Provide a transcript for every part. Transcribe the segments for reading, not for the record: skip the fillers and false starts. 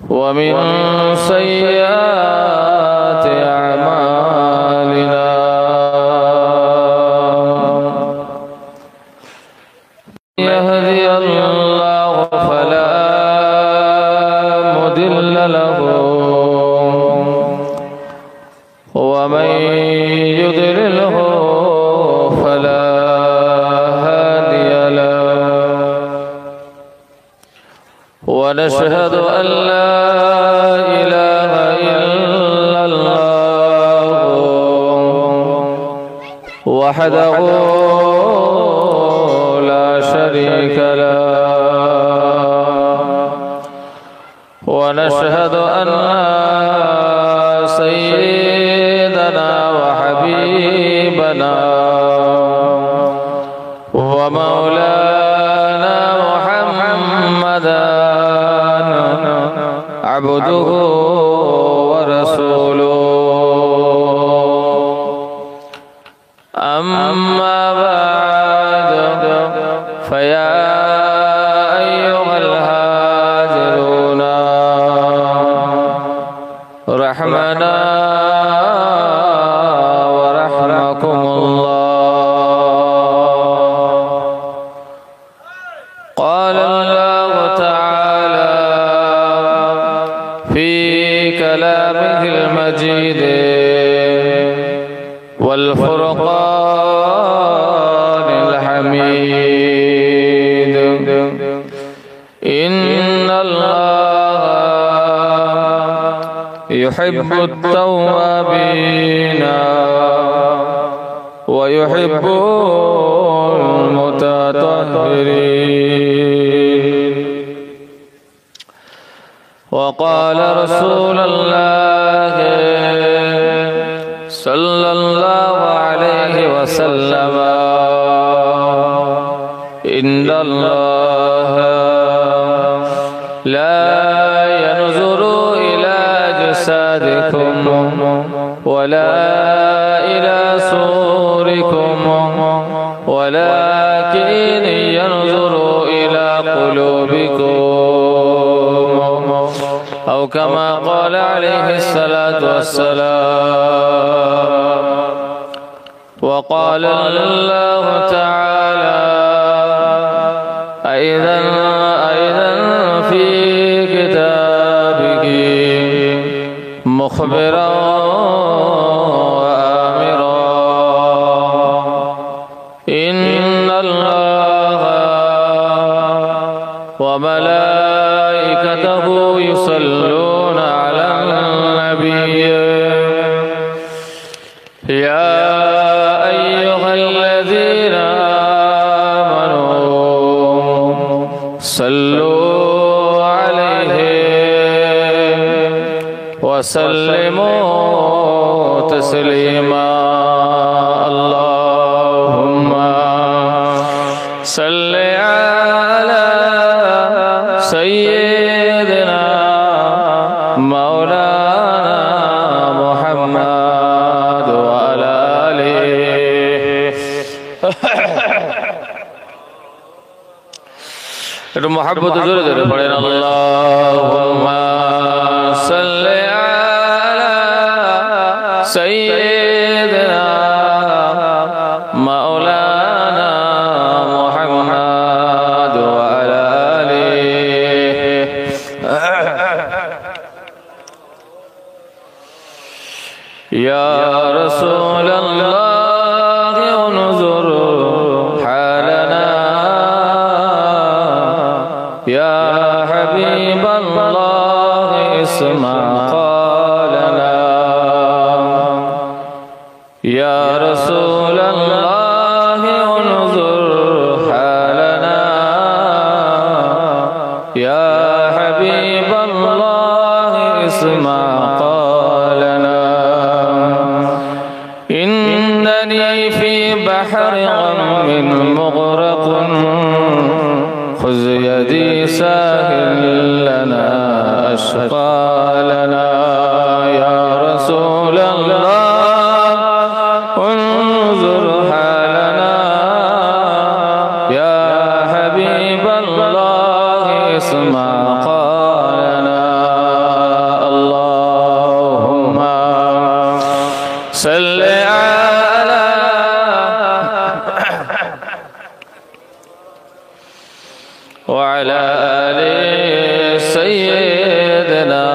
ومن سيئات أعمالنا يهدي الله فلا مضل له ومن يضلله فلا هادي له ونشهد أن لا إله إلا الله وحده لا شريك له ونشهد أن سيدنا وحبيبنا ومولانا محمدا عبده ورسوله أما بعد فيا أيها الهاجرون رحمنا ورحمكم الله. قال الله تعالى في كلامه المجيد والفرقان الحميد إن الله يحب التوابين ويحب المتطهرين. وقال رسول الله صلى الله عليه وسلم إن الله لا ينظر إلى أجسادكم ولا إلى صوركم ولكن ينظر إلى قلوبكم أو كما قال عليه الصلاة والسلام. وقال الله تعالى أيضا في كتابه مخبرا وآمرا إن الله وملائكته يصلون على النبي يا أيها الذين آمنوا صلوا عليه وسلموا تسليما. اللهم صل على سيدنا مولانا محمد وعلى آله একটু মহব্বত জোরে জোরে পড়েন আল্লাহুম্মা সাল্লি আলা সাইয়্যিদিনা মাওলানা মুহাম্মদ ওয়া আলা আলিহি। ইয়া রাসূলাল্লাহ উনজুর হালানা ইয়া হাবিবাল্লাহ ইসমা قالنا يا رسول الله انظر حالنا يا حبيب الله اسمع قالنا إنني في بحر غم مغرق خذ يدي ساهل لنا أشقالنا يا رسول الله انظر حالنا يا حبيب الله اسمع قالنا سيدنا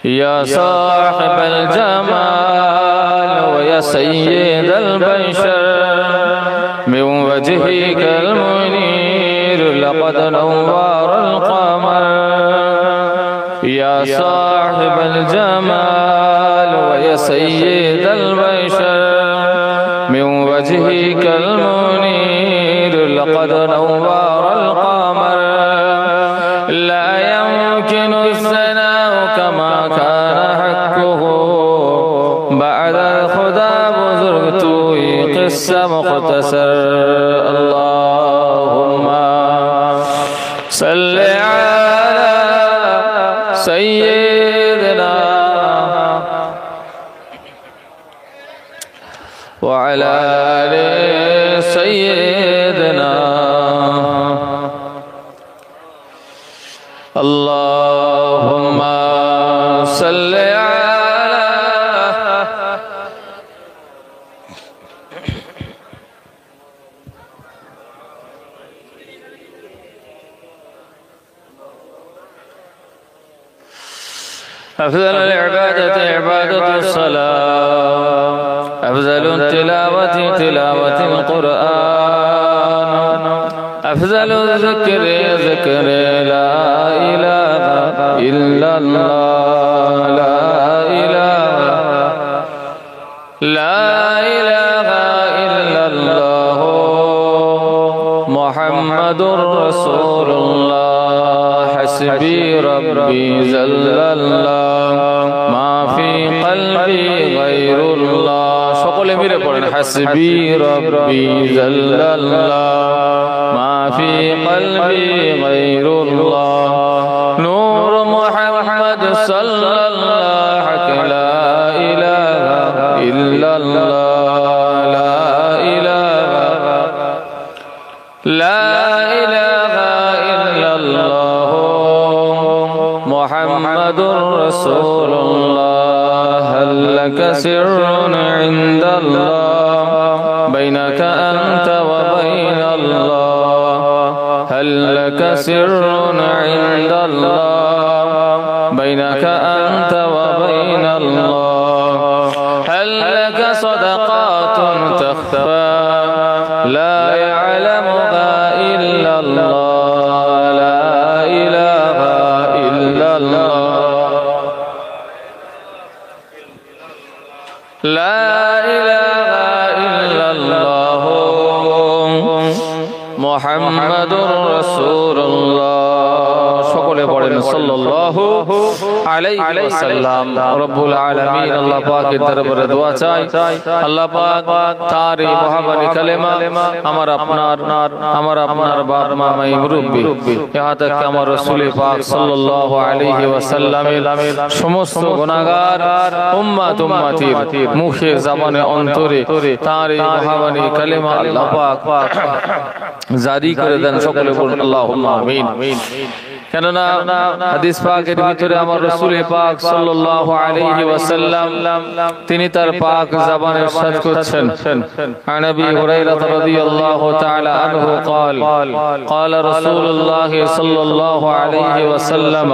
يا صاحب الجمال ويا سيد البشر من وجهك المنير لقد نور القمر يا صاحب الجمال ويا سيد البشر من وجهك المنير لقد نور القمر لا يمكن الثناء كما كان حقه بعد الخدا بزرگت قصة مختصر اللهم صل على سيدنا وعلى آل سيدنا اللهم صل على أفضل العبادة عبادة الصلاة أفضل التلاوة تلاوة القرآن أفضل الذكر ذكر لا إله إلا الله لا إله إلا الله محمد رسول الله حسبي ربي جل الله ما في قلبي غير الله সকলে মিলে পড়েন حسبي ربي جل الله ما في قلبي غير الله نور محمد صلى الله لا إله إلا الله لا إله إلا الله محمد رسول الله هل لك سر عند الله بينك أنت وبين الله هل لك سر عند الله بينك أنت وبين الله هل لك صدقات تخفى لا يعلمها إلا الله لا إله إلا الله لا إله إلا الله محمد رسول الله সকলে পড়েন সাল্লাল্লাহু আলাইহি ওয়াসাল্লাম রব্বুল আলামিন আল্লাহ পাকের দরবারে দোয়া চাই আল্লাহ পাক তার এই মহাবানী কালেমা আমার আপনার বাপ মা মাই মুরব্বি ইহা তক আমার রাসূল পাক সাল্লাল্লাহু আলাইহি ওয়াসাল্লামের সমস্ত গুনাহগার উম্মতির মুখে জবানে অন্তরে তার এই মহাবানী কালেমা আল্লাহ পাক জারি করে দেন সকলে বলুন আল্লাহুম্মা আমিন কেননা হাদিস পাকের ভিতরে আমার রাসূল পাক সাল্লাল্লাহু আলাইহি ওয়াসাল্লাম তিনি তার পাক জবানে ইরশাদ করছেন আনাবি হুরায়রা রাদিয়াল্লাহু তাআলা আনহু قال قال رسول الله صلى الله عليه وسلم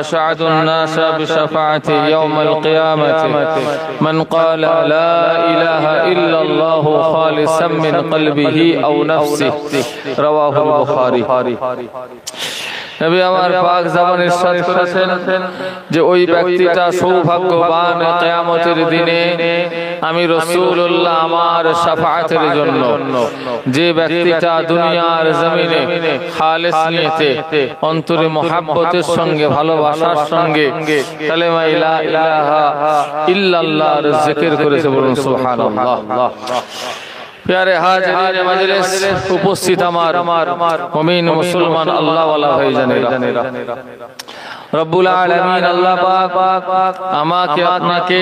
أشعد الناس بشفاعتي يوم القيامة من قال لا إله إلا الله خالصا من قلبه أو نفسه رواه البخاري নবী আমার পাক জবানে ইরশাদ করেছেন যে ওই ব্যক্তিটা সৌভাগ্যবান কিয়ামতের দিনে আমি রাসূলুল্লাহ আমার শাফাআতের জন্য যে ব্যক্তিটা দুনিয়ার জমিনে খালিস নিয়তে অন্তরে মুহাব্বতের সঙ্গে ভালোবাসার সঙ্গে কালেমা লা ইলাহা ইল্লাল্লাহর জিকির করেছে বলুন সুবহানাল্লাহ प्यारे हाजिरीन मजलिस उपस्थित আমার মুমিন মুসলমান আল্লাহ ওয়ালা ভাইজানেরা রব্বুল আলামিন আল্লাহ পাক আমাকে আপনাকে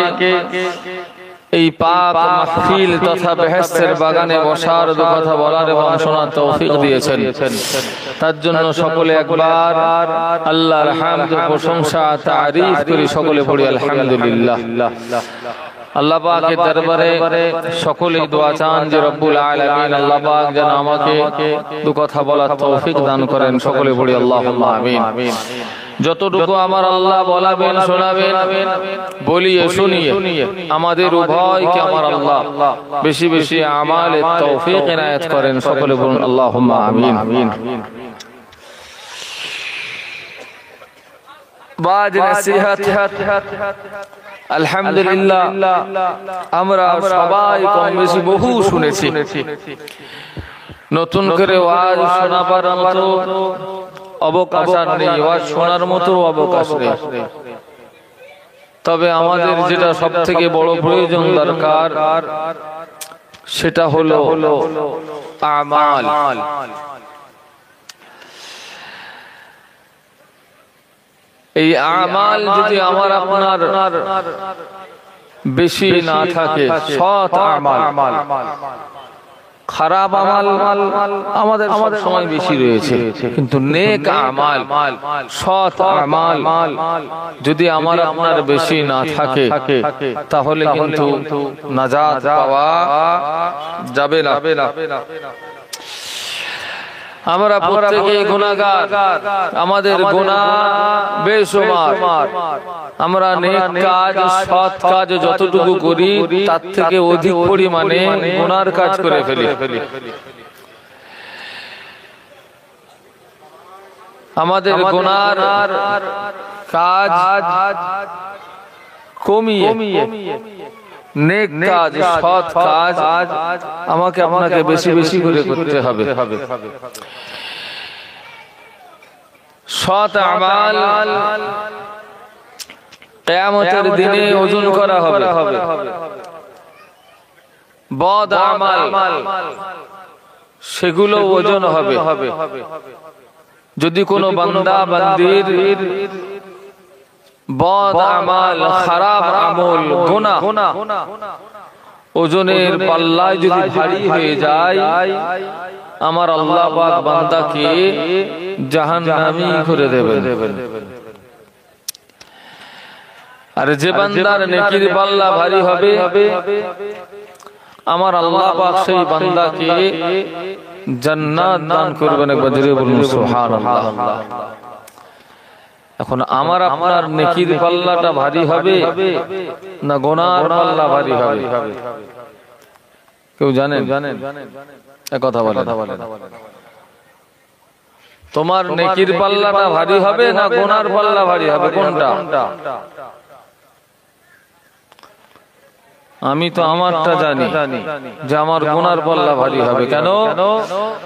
এই পাক মাহফিল তথা বেহেশতের বাগানে বসার কথা বলার এবং শোনার তৌফিক দিয়েছেন তার জন্য সকলে একবার আল্লাহর হামদ প্রশংসা তারিফ করি সকলে পড়ি আলহামদুলিল্লাহ আল্লাহ পাকের দরবারে সকলেই দোয়া চান যে রব্বুল আলামিন আল্লাহ পাক যেন আমাকে দু কথা বলার তৌফিক দান করেন। সকলে বলি আল্লাহুম্মা আমিন। যতটুকু আমার আল্লাহ বলাবেন শোনাবেন, বলিয়ে শুনিয়ে আমাদের উভয়কে আমার আল্লাহ বেশি বেশি আমালের তৌফিক ইনায়াত করেন। সকলে বলুন আল্লাহুম্মা আমিন। বাজ নসিহত আলহামদুলিল্লাহ আমরা সবাই কম বেশি বহু শুনেছি। নতুন করে ওয়াজ শোনাবার মতো অবকাশ নেই, ওয়াজ শোনার মতো অবকাশ নেই। তবে আমাদের যেটা সব থেকে বড় প্রয়োজন দরকার সেটা হলো আমাল। এই আমাল যদি আমার আপনার বেশি না থাকে, সৎ আমাল, খারাপ আমাল আমাদের সব সময় বেশি রয়েছে, কিন্তু নেক আমাল, সৎ আমাল যদি আমার আপনার বেশি না থাকে তাহলে কিন্তু নাজাত পাওয়া যাবে না। আমরা প্রত্যেকেই গুনাহগার, আমাদের গুনাহ বেশুমার। আমরা নেক কাজ, সৎ কাজ যতটুকু করি তার থেকে অধিক পরিমাণে গুনার কাজ করে ফেলি। আমাদের গুনার কাজ কমিয়ে নেক কাজ, সৎ কাজ আমাকে আপনাকে বেশি বেশি করে করতে হবে। সৎ আমাল কিয়ামতের দিনে ওজন করা হবে। বদ আমাল সেগুলো ওজন হবে। যদি কোনো বান্দা বান্দির বদ আমাল, খারাপ আমল, গুনাহ ওজনের পাল্লায় যদি ভারী হয়ে যায়, আমার আল্লাহ পাক বান্দাকে জাহান্নামী করে দেবেন। আর যে বান্দার নেকির পাল্লা ভারী হবে, আমার আল্লাহ পাক সেই বান্দাকে জান্নাত দান করবেন। একবার জোরে বলুন সুবহানাল্লাহ। এখন আমার আপনার নেকির পাল্লাটা ভারী হবে না গুনার পাল্লা ভারী হবে? কেউ জানেন? কথা বলেন। তোমার নেকির পাল্লাটা ভারী হবে না গুনার পাল্লা ভারী হবে? কোনটা? আমি তো আমারটা জানি যে আমার গুনার পাল্লা ভারী হবে। কেন?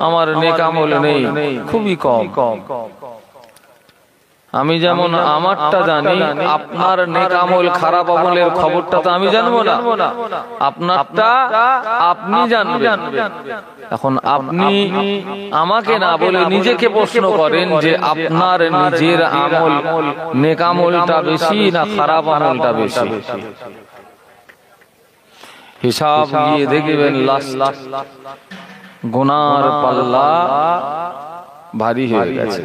আমার নেক আমল নেই, খুবই কম। আমি যেমন আমারটা জানি, আপনার নেক আমল খারাপ আমলের খবরটা তো আমি জানবো না, আপনারটা আপনি জানবেন। এখন আপনি আমাকে না বলে নিজেকে প্রশ্ন করেন যে আপনার নিজের আমল, নেক আমলটা বেশি না খারাপ আমলটা বেশি? হিসাব দিয়ে দেখবেন গুনার পাল্লা ভারী হয়ে গেছে।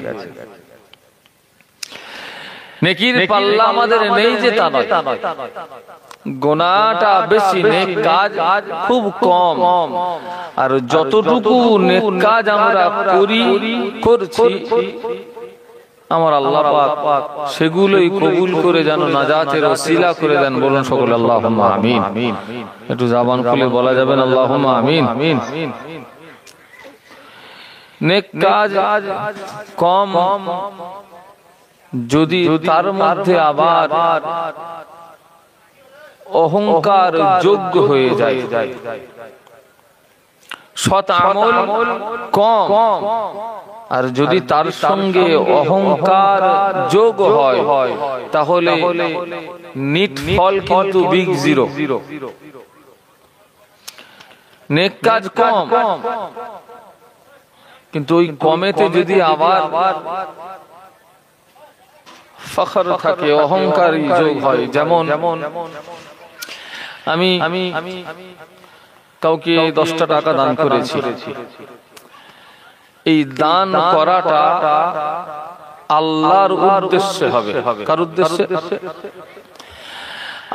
নেকির পাল্লা আমাদের নেই যে তা নয়, গুনাহটা বেশি, নেক কাজ খুব কম। আর যতটুকু নেক কাজ আমরা করছি, আমার আল্লাহ পাক সেগুলোই কবুল করে যেন নাজাতের ওসিলা করে দেন। বলুন সকলে আল্লাহুম্মা আমিন। একটু জবান খুলে বলা যাবে না আল্লাহুম্মা আমিন? নেক কাজ কম, যদি তার মধ্যে আবার অহংকার যোগ্য হয়ে যায়, সৎ আমল কম, আর যদি তার সঙ্গে অহংকার যোগ হয় তাহলে নিট ফল কিন্তু বিগ জিরো। নেক কাজ কম, কিন্তু ওই কমেতে যদি আবার ফখর থাকে, অহংকারী যোগ হয়। যেমন আমি কাউকে 10টা টাকা দান করেছি, এই দান করাটা আল্লাহর উদ্দেশ্যে হবে। কার উদ্দেশ্যে?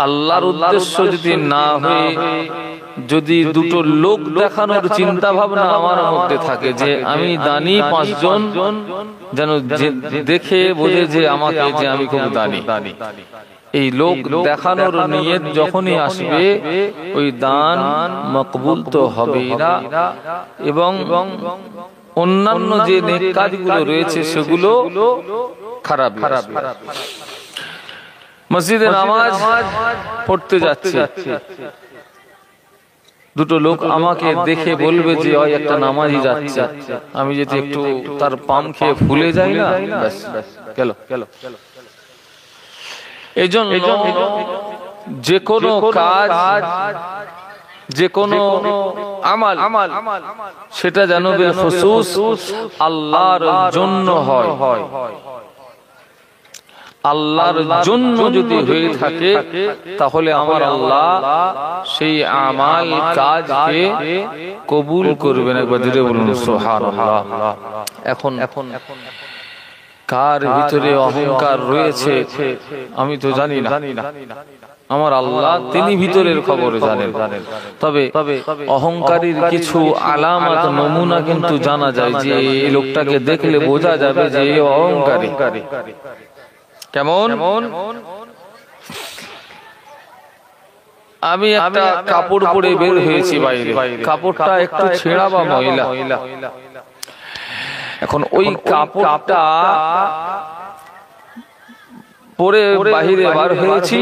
আল্লাহর উদ্দেশ্য যদি না হয়ে যদি দুটো লোক দেখানোর চিন্তা ভাবনা আমার মধ্যে থাকে যে আমি দানি 5 জন যেন দেখে বোঝে যে আমাকে যে আমি খুব দানি, এই লোক দেখানোর নিয়ত যখনই আসবে ওই দান মকবুল তো হবেই না এবং অন্যান্য যে নেক কাজগুলো রয়েছে সেগুলো খারাপ হবে। মসজিদে নামাজ পড়তে যাচ্ছে, দুটো লোক আমাকে দেখে বলবে যে ওই একটা নামাজি যাচ্ছে, আমি যদি একটু তার পাম খেয়ে ফুলে যাই না, ব্যাস গেল। এজন্য যে কোনো কাজ, যে কোনো আমাল সেটা যেন বিল খুসুস আল্লাহর জন্য হয়। আল্লাহর জন্য যদি হয়ে থাকে তাহলে আমার আল্লাহ সেই আমাল কাজকে কবুল করবেন। একবার জোরে বলুন সুবহানাল্লাহ। এখন কার ভিতরে অহংকার রয়েছে আমি তো জানি না, আমার আল্লাহ তিনি ভিতরের খবর জানেন। তবে অহংকারীর কিছু আলামত নমুনা কিন্তু জানা যায় যে এই লোকটাকে দেখলে বোঝা যাবে যে অহংকারী। কেমন? আমি একটা কাপড় পরে বের হয়েছি বাইরে, কাপড়টা একটু ছেঁড়া বা ময়লা, এখন ওই কাপড়টা পরে বাহিরে বার হয়েছি,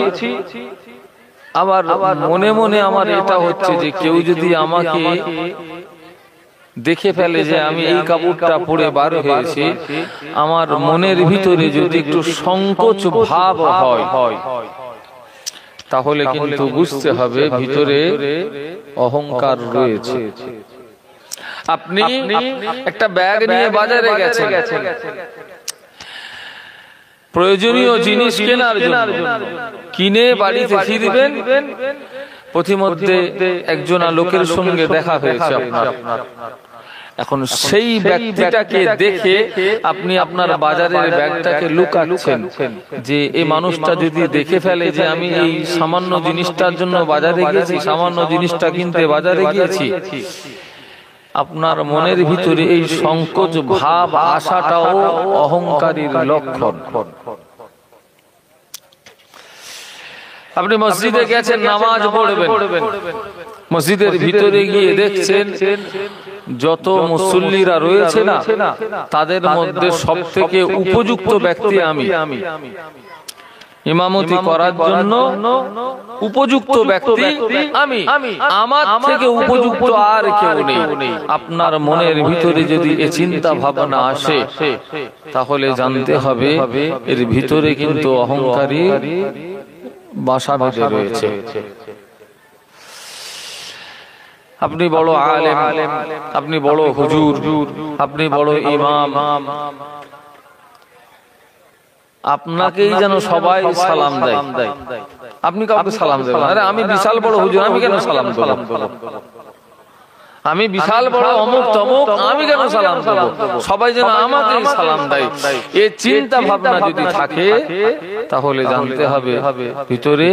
আবার মনে মনে আমার এটা হচ্ছে যে কেউ যদি আমাকে দেখে ফেলে যে আমি এই কাপড়টা পরে বার হয়েছি, আমার মনের ভিতরে যদি একটু সংকোচ ভাব হয় তাহলে কিন্তু বুঝতে হবে ভিতরে অহংকার রয়েছে। আপনি একটা ব্যাগ নিয়ে বাজারে গেছেন প্রয়োজনীয় জিনিস কেনার জন্য, কিনে বাড়িতে ফিরবেন, পথিমধ্যে একজন লোকের সঙ্গে দেখা হয়েছে আপনার। এখন সেই ব্যক্তিটাকে দেখে আপনি আপনার বাজারের ব্যাগটাকে লুকাচ্ছেন যে এই মানুষটা যদি দেখে ফেলে যে আমি এই সামান্য জিনিসটার জন্য বাজারে গিয়েছি, সামান্য জিনিসটা কিনতে বাজারে গিয়েছি, আপনার মনের ভিতরে এই সংকোচ ভাব আসাটাও অহংকারীর লক্ষণ। আপনি মসজিদে গেছেন নামাজ পড়বেন, মসজিদের ভিতরে গিয়ে দেখছেন যত মুসল্লিরা রয়েছে না তাদের মধ্যে সবথেকে উপযুক্ত ব্যক্তি আমি, ইমামতি করার জন্য উপযুক্ত ব্যক্তি আমি, আমার থেকে উপযুক্ত আর কেউ নেই। আপনার মনের ভিতরে যদি এই চিন্তা ভাবনা আসে তাহলে জানতে হবে এর ভিতরে কিন্তু অহংকারী বাসা বেঁধে রয়েছে। আপনি বড় আলেম, আপনি বড় হুজুর, আপনি বড় ইমাম, আপনাকেই যেন সবাই সালাম দেয়, আপনি কাউকে সালাম দেবেন? আরে আমি বিশাল বড় হুজুর, আমি কেন সালাম দেব? আমি বিশাল বড় অমুক তমুক, আমি কেন সালাম দেব? সবাই যেন আমাকেই সালাম দেয়। এই চিন্তা ভাবনা যদি থাকে তাহলে জানতে হবে ভিতরে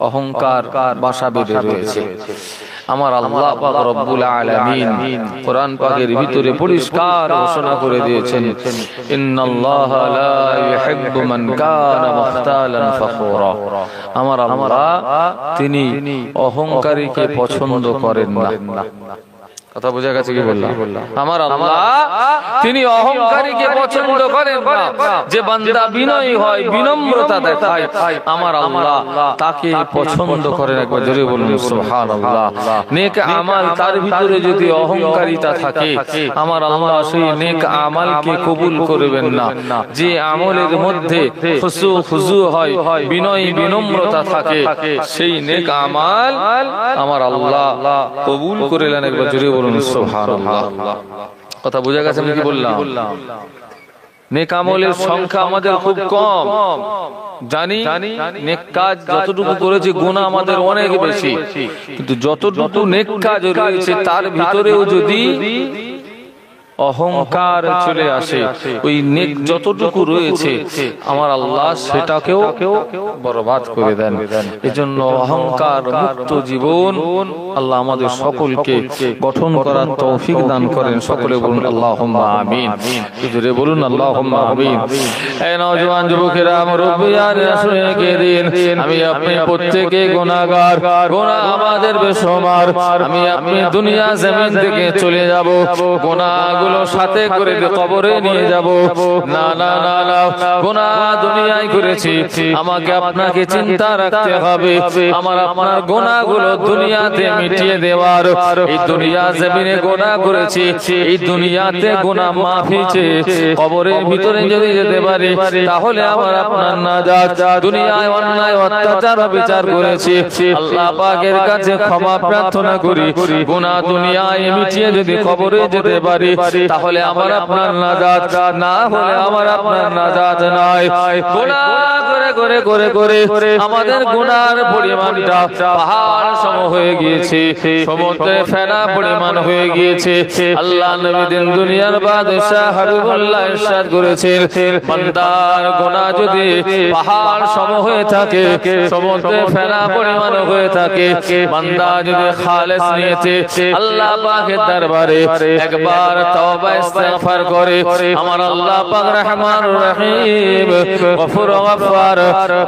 অহংকার বাসা বেঁধে রয়েছে। আমার আল্লাহ পাক রব্বুল আলামিন কোরআন পাকের ভিতরে পরিষ্কার ঘোষণা করে দিয়েছেন, ইন্নাল্লাহা লা ইউহিব্বু মান কানা মুখতালান ফাখুরা। আমার আল্লাহ তিনি অহংকারীকে পছন্দ করেন না। কথা বোঝা গেছে কি বললাম? আমার আল্লাহ তিনি অহংকারীকে পছন্দ করেন না। যে বান্দা বিনয়ী হয়, বিনম্রতা দেখায়, আমার আল্লাহ তাকে পছন্দ করেন। একবার জোরে বলুন সুবহানাল্লাহ। নেক আমল তার ভিতরে যদি অহংকারিতা থাকে আমার আল্লাহ সেই নেক আমলকে কবুল করবেন না। যে আমলের মধ্যে খুশু হয়, বিনয়ী বিনম্রতা থাকে, সেই নেক আমল আমার আল্লাহ কবুল করেন। একবার জোরে সুবহানাল্লাহ। কথা বোঝা গেছে আমি কি বললাম? নেক আমলের সংখ্যা আমাদের খুব কম, জানি নেক কাজ যতটুকু করেছি গুনাহ আমাদের অনেক বেশি, কিন্তু যতটুকু নেক কাজ রয়েছে তার ভিতরেও যদি অহংকার চলে আসে, ওই নেক যতটুকু রয়েছে আমার আল্লাহ সেটাকেও বরবাদ করে দেন। এজন্য অহংকার মুক্ত জীবন আল্লাহ আমাদের সকলকে গঠন করার তৌফিক দান করেন। সকলে বলুন আল্লাহুম্মা আমিন। জোরে বলুন আল্লাহুম্মা আমিন। এই নওজোয়ান যুবকেরা, মুরব্বিয়ান, শুনে দিন, আমি আপনি প্রত্যেকে গুনাহগার, গুনাহ আমাদের বেশুমার। আমি আপনি দুনিয়া জমিন থেকে চলে যাব, গুনাহগুলো সাথে করে কবরে নিয়ে যাব। না না না না, গুনাহ দুনিয়ায় করেছি, আমাকে আপনাকে চিন্তা রাখতে হবে আমার আপনার গুনাহগুলো দুনিয়াতে মিটিয়ে দেওয়ার। এই দুনিয়া জমিনে গুনাহ করেছি, এই দুনিয়াতে গুনাহ মাফি চেয়ে কবরের ভিতরে যদি যেতে পারি তাহলে আমার আপনার নাজাত। দুনিয়ায় অন্যায় অত্যাচার বিচার করেছি, আল্লাহ পাকের কাছে ক্ষমা প্রার্থনা করি, গুনাহ দুনিয়ায় মিটিয়ে যদি কবরে যেতে পারি তাহলে আমার আপনার নাজাত, না হলে আমার আপনার নাজাত নাই। গুনাহ করে করে করে করে আমাদের গুনার পরিমাণটা পাহাড় সম হয়ে গিয়েছে, সমুদ্রে ফেনা পরিমাণ হয়ে গিয়েছে। আল্লাহ নবী দিন দুনিয়ার বাদশাহ হাবিবুল্লাহ ইরশাদ করেছেন, বান্দার গুনাহ যদি পাহাড় সম হয়ে থাকে, সমুদ্রে ফেনা পরিমাণ হয়ে থাকে, বান্দা যদি খালেস নিয়েছে আল্লাহ পাকের দরবারে একবার তওবা ইস্তিগফার করে, আমার আল্লাহ পাক রহমানুর রহিম গফুর গফফার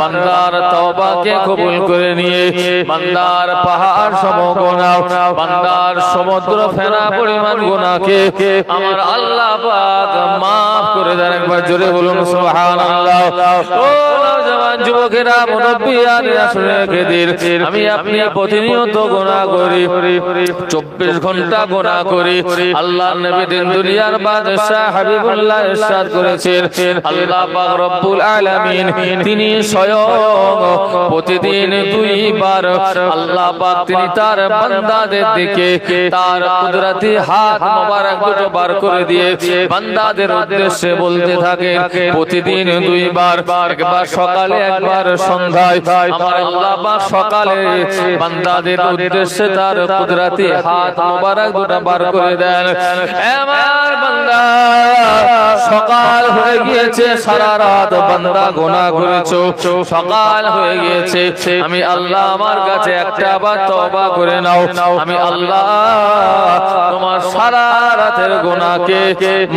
বান্দার তওবাকে কবুল করে নিয়ে বান্দার পাহাড় সম গুনাহ, বান্দার সমুদ্র ফেনা পরিমাণ গুনাহকে আমার আল্লাহ পাক maaf করে দেন। একবার জোরে বলুন সুবহানাল্লাহ। ও নওজোয়ান যুবকেরা, মুরব্বিয়ান, শুনে দিন, আমি আপনি প্রতিনিয়ত গুনাহ করি, 24 ঘন্টা গুনাহ করি। আল্লাহর নবী দিন দুনিয়ার বাদশাহ হাবিবুল্লাহ ইরশাদ করেছেন, আল্লাহ পাক রব্বুল আলামিন তিনি স্বয়ং প্রতিদিন 2 বার আল্লাহ পাক তিনি তার বান্দাদের দিকে তার কুদরতি হাত মোবারক দুটো বার করে দিয়ে বান্দাদের উদ্দেশ্যে বলতে থাকে, প্রতিদিন 2 বার, একবার সকালে একবার সন্ধ্যায় আমার আল্লাহ পাক সকালে বান্দাদের উদ্দেশ্যে তার কুদরতি হাত মোবারক দুটো বার করে দেন। আমার বান্দা সকাল হয়ে গিয়েছে, সারা রাত বান্দা গুনাহ করেছো, সকাল হয়ে গিয়েছে, আমি আল্লাহ আমার কাছে একটা বার তওবা করে নাও, আমি আল্লাহ তোমার সারা রাতের গুনাহকে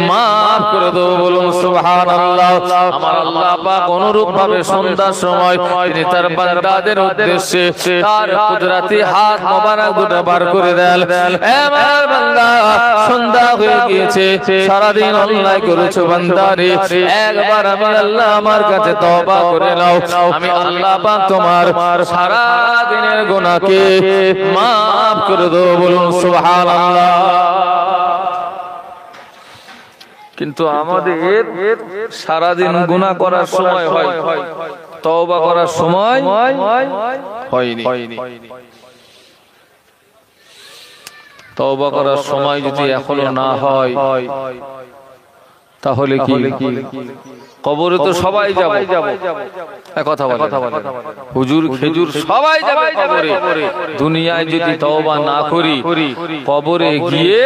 maaf করে দেব। বলুন সুবহানাল্লাহ। আমার আল্লাহ পাক অনুরূপ ভাবে সন্ধ্যার সময় তিনি তার বান্দাদের উদ্দেশ্যে তার কুদরতি হাত মোবারক দুটো বার করে দেন। আমার বান্দা সন্ধ্যা হয়ে গিয়েছে, সারা দিন অন্যায় করেছো বান্দারে, একবার আমি আল্লাহ আমার কাছে তওবা করে নাও, আমি আল্লাহ পাক তোমার সারা দিনের গুনাহকে maaf করে দেব। বলুন সুবহানাল্লাহ। কিন্তু আমাদের সারা দিন গুনাহ করার সময় হয়, তওবা করার সময় হয়নি। তওবা করার সময় যদি এখনো না হয় তাহলে কি কবরে তো সবাই যাবে, কথা বলে হুজুর খেজুর সবাই যাবে কবরে। দুনিয়ায় যদি তওবা না করি কবরে গিয়ে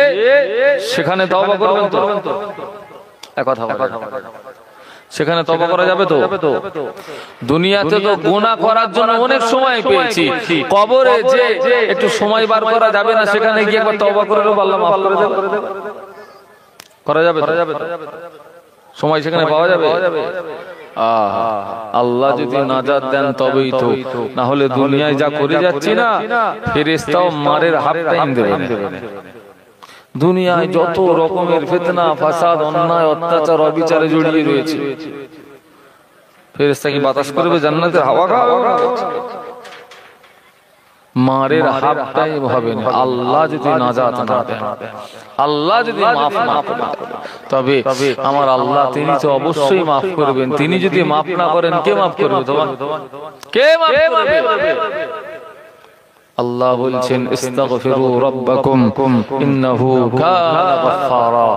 সেখানে তওবা করবেন তো, কথা বলে সেখানে তওবা করা যাবে তো? দুনিয়াতে তো গুনাহ করার জন্য অনেক সময় পেয়েছি, কবরে যে একটু সময় বার করা যাবে না, সেখানে গিয়ে একবার তওবা করে নেব, আল্লাহ maaf করে দেবে, করা যাবে তো? সময় সেখানে পাওয়া যাবে? আল্লাহ যদি নাজাত দেন তবেই তো, না হলে দুনিয়ায় যা করে যাচ্ছি না, ফেরেশতাও মারের হাফ টাইম দেবে না। দুনিয়ায় যত রকমের ফিতনা ফাসাদ অন্যায় অত্যাচার অবিচারে জড়িয়ে রয়েছে, ফেরেশতা কি বাতাস করবে জান্নাতের হাওয়া খাওয়া? মারের হাফ টাইম হবে না আল্লাহ যদি নাজাত না দেন, আল্লাহ যদি maaf না করেন, তবে আমার আল্লাহ তিনি তো অবশ্যই maaf করবেন। তিনি যদি maaf না করেন কে maaf করবে? তোমার কে maaf করবে? আল্লাহ বলছেন ইস্তাগফিরু রাব্বাকুম ইন্নাহু কানা গাফফারা।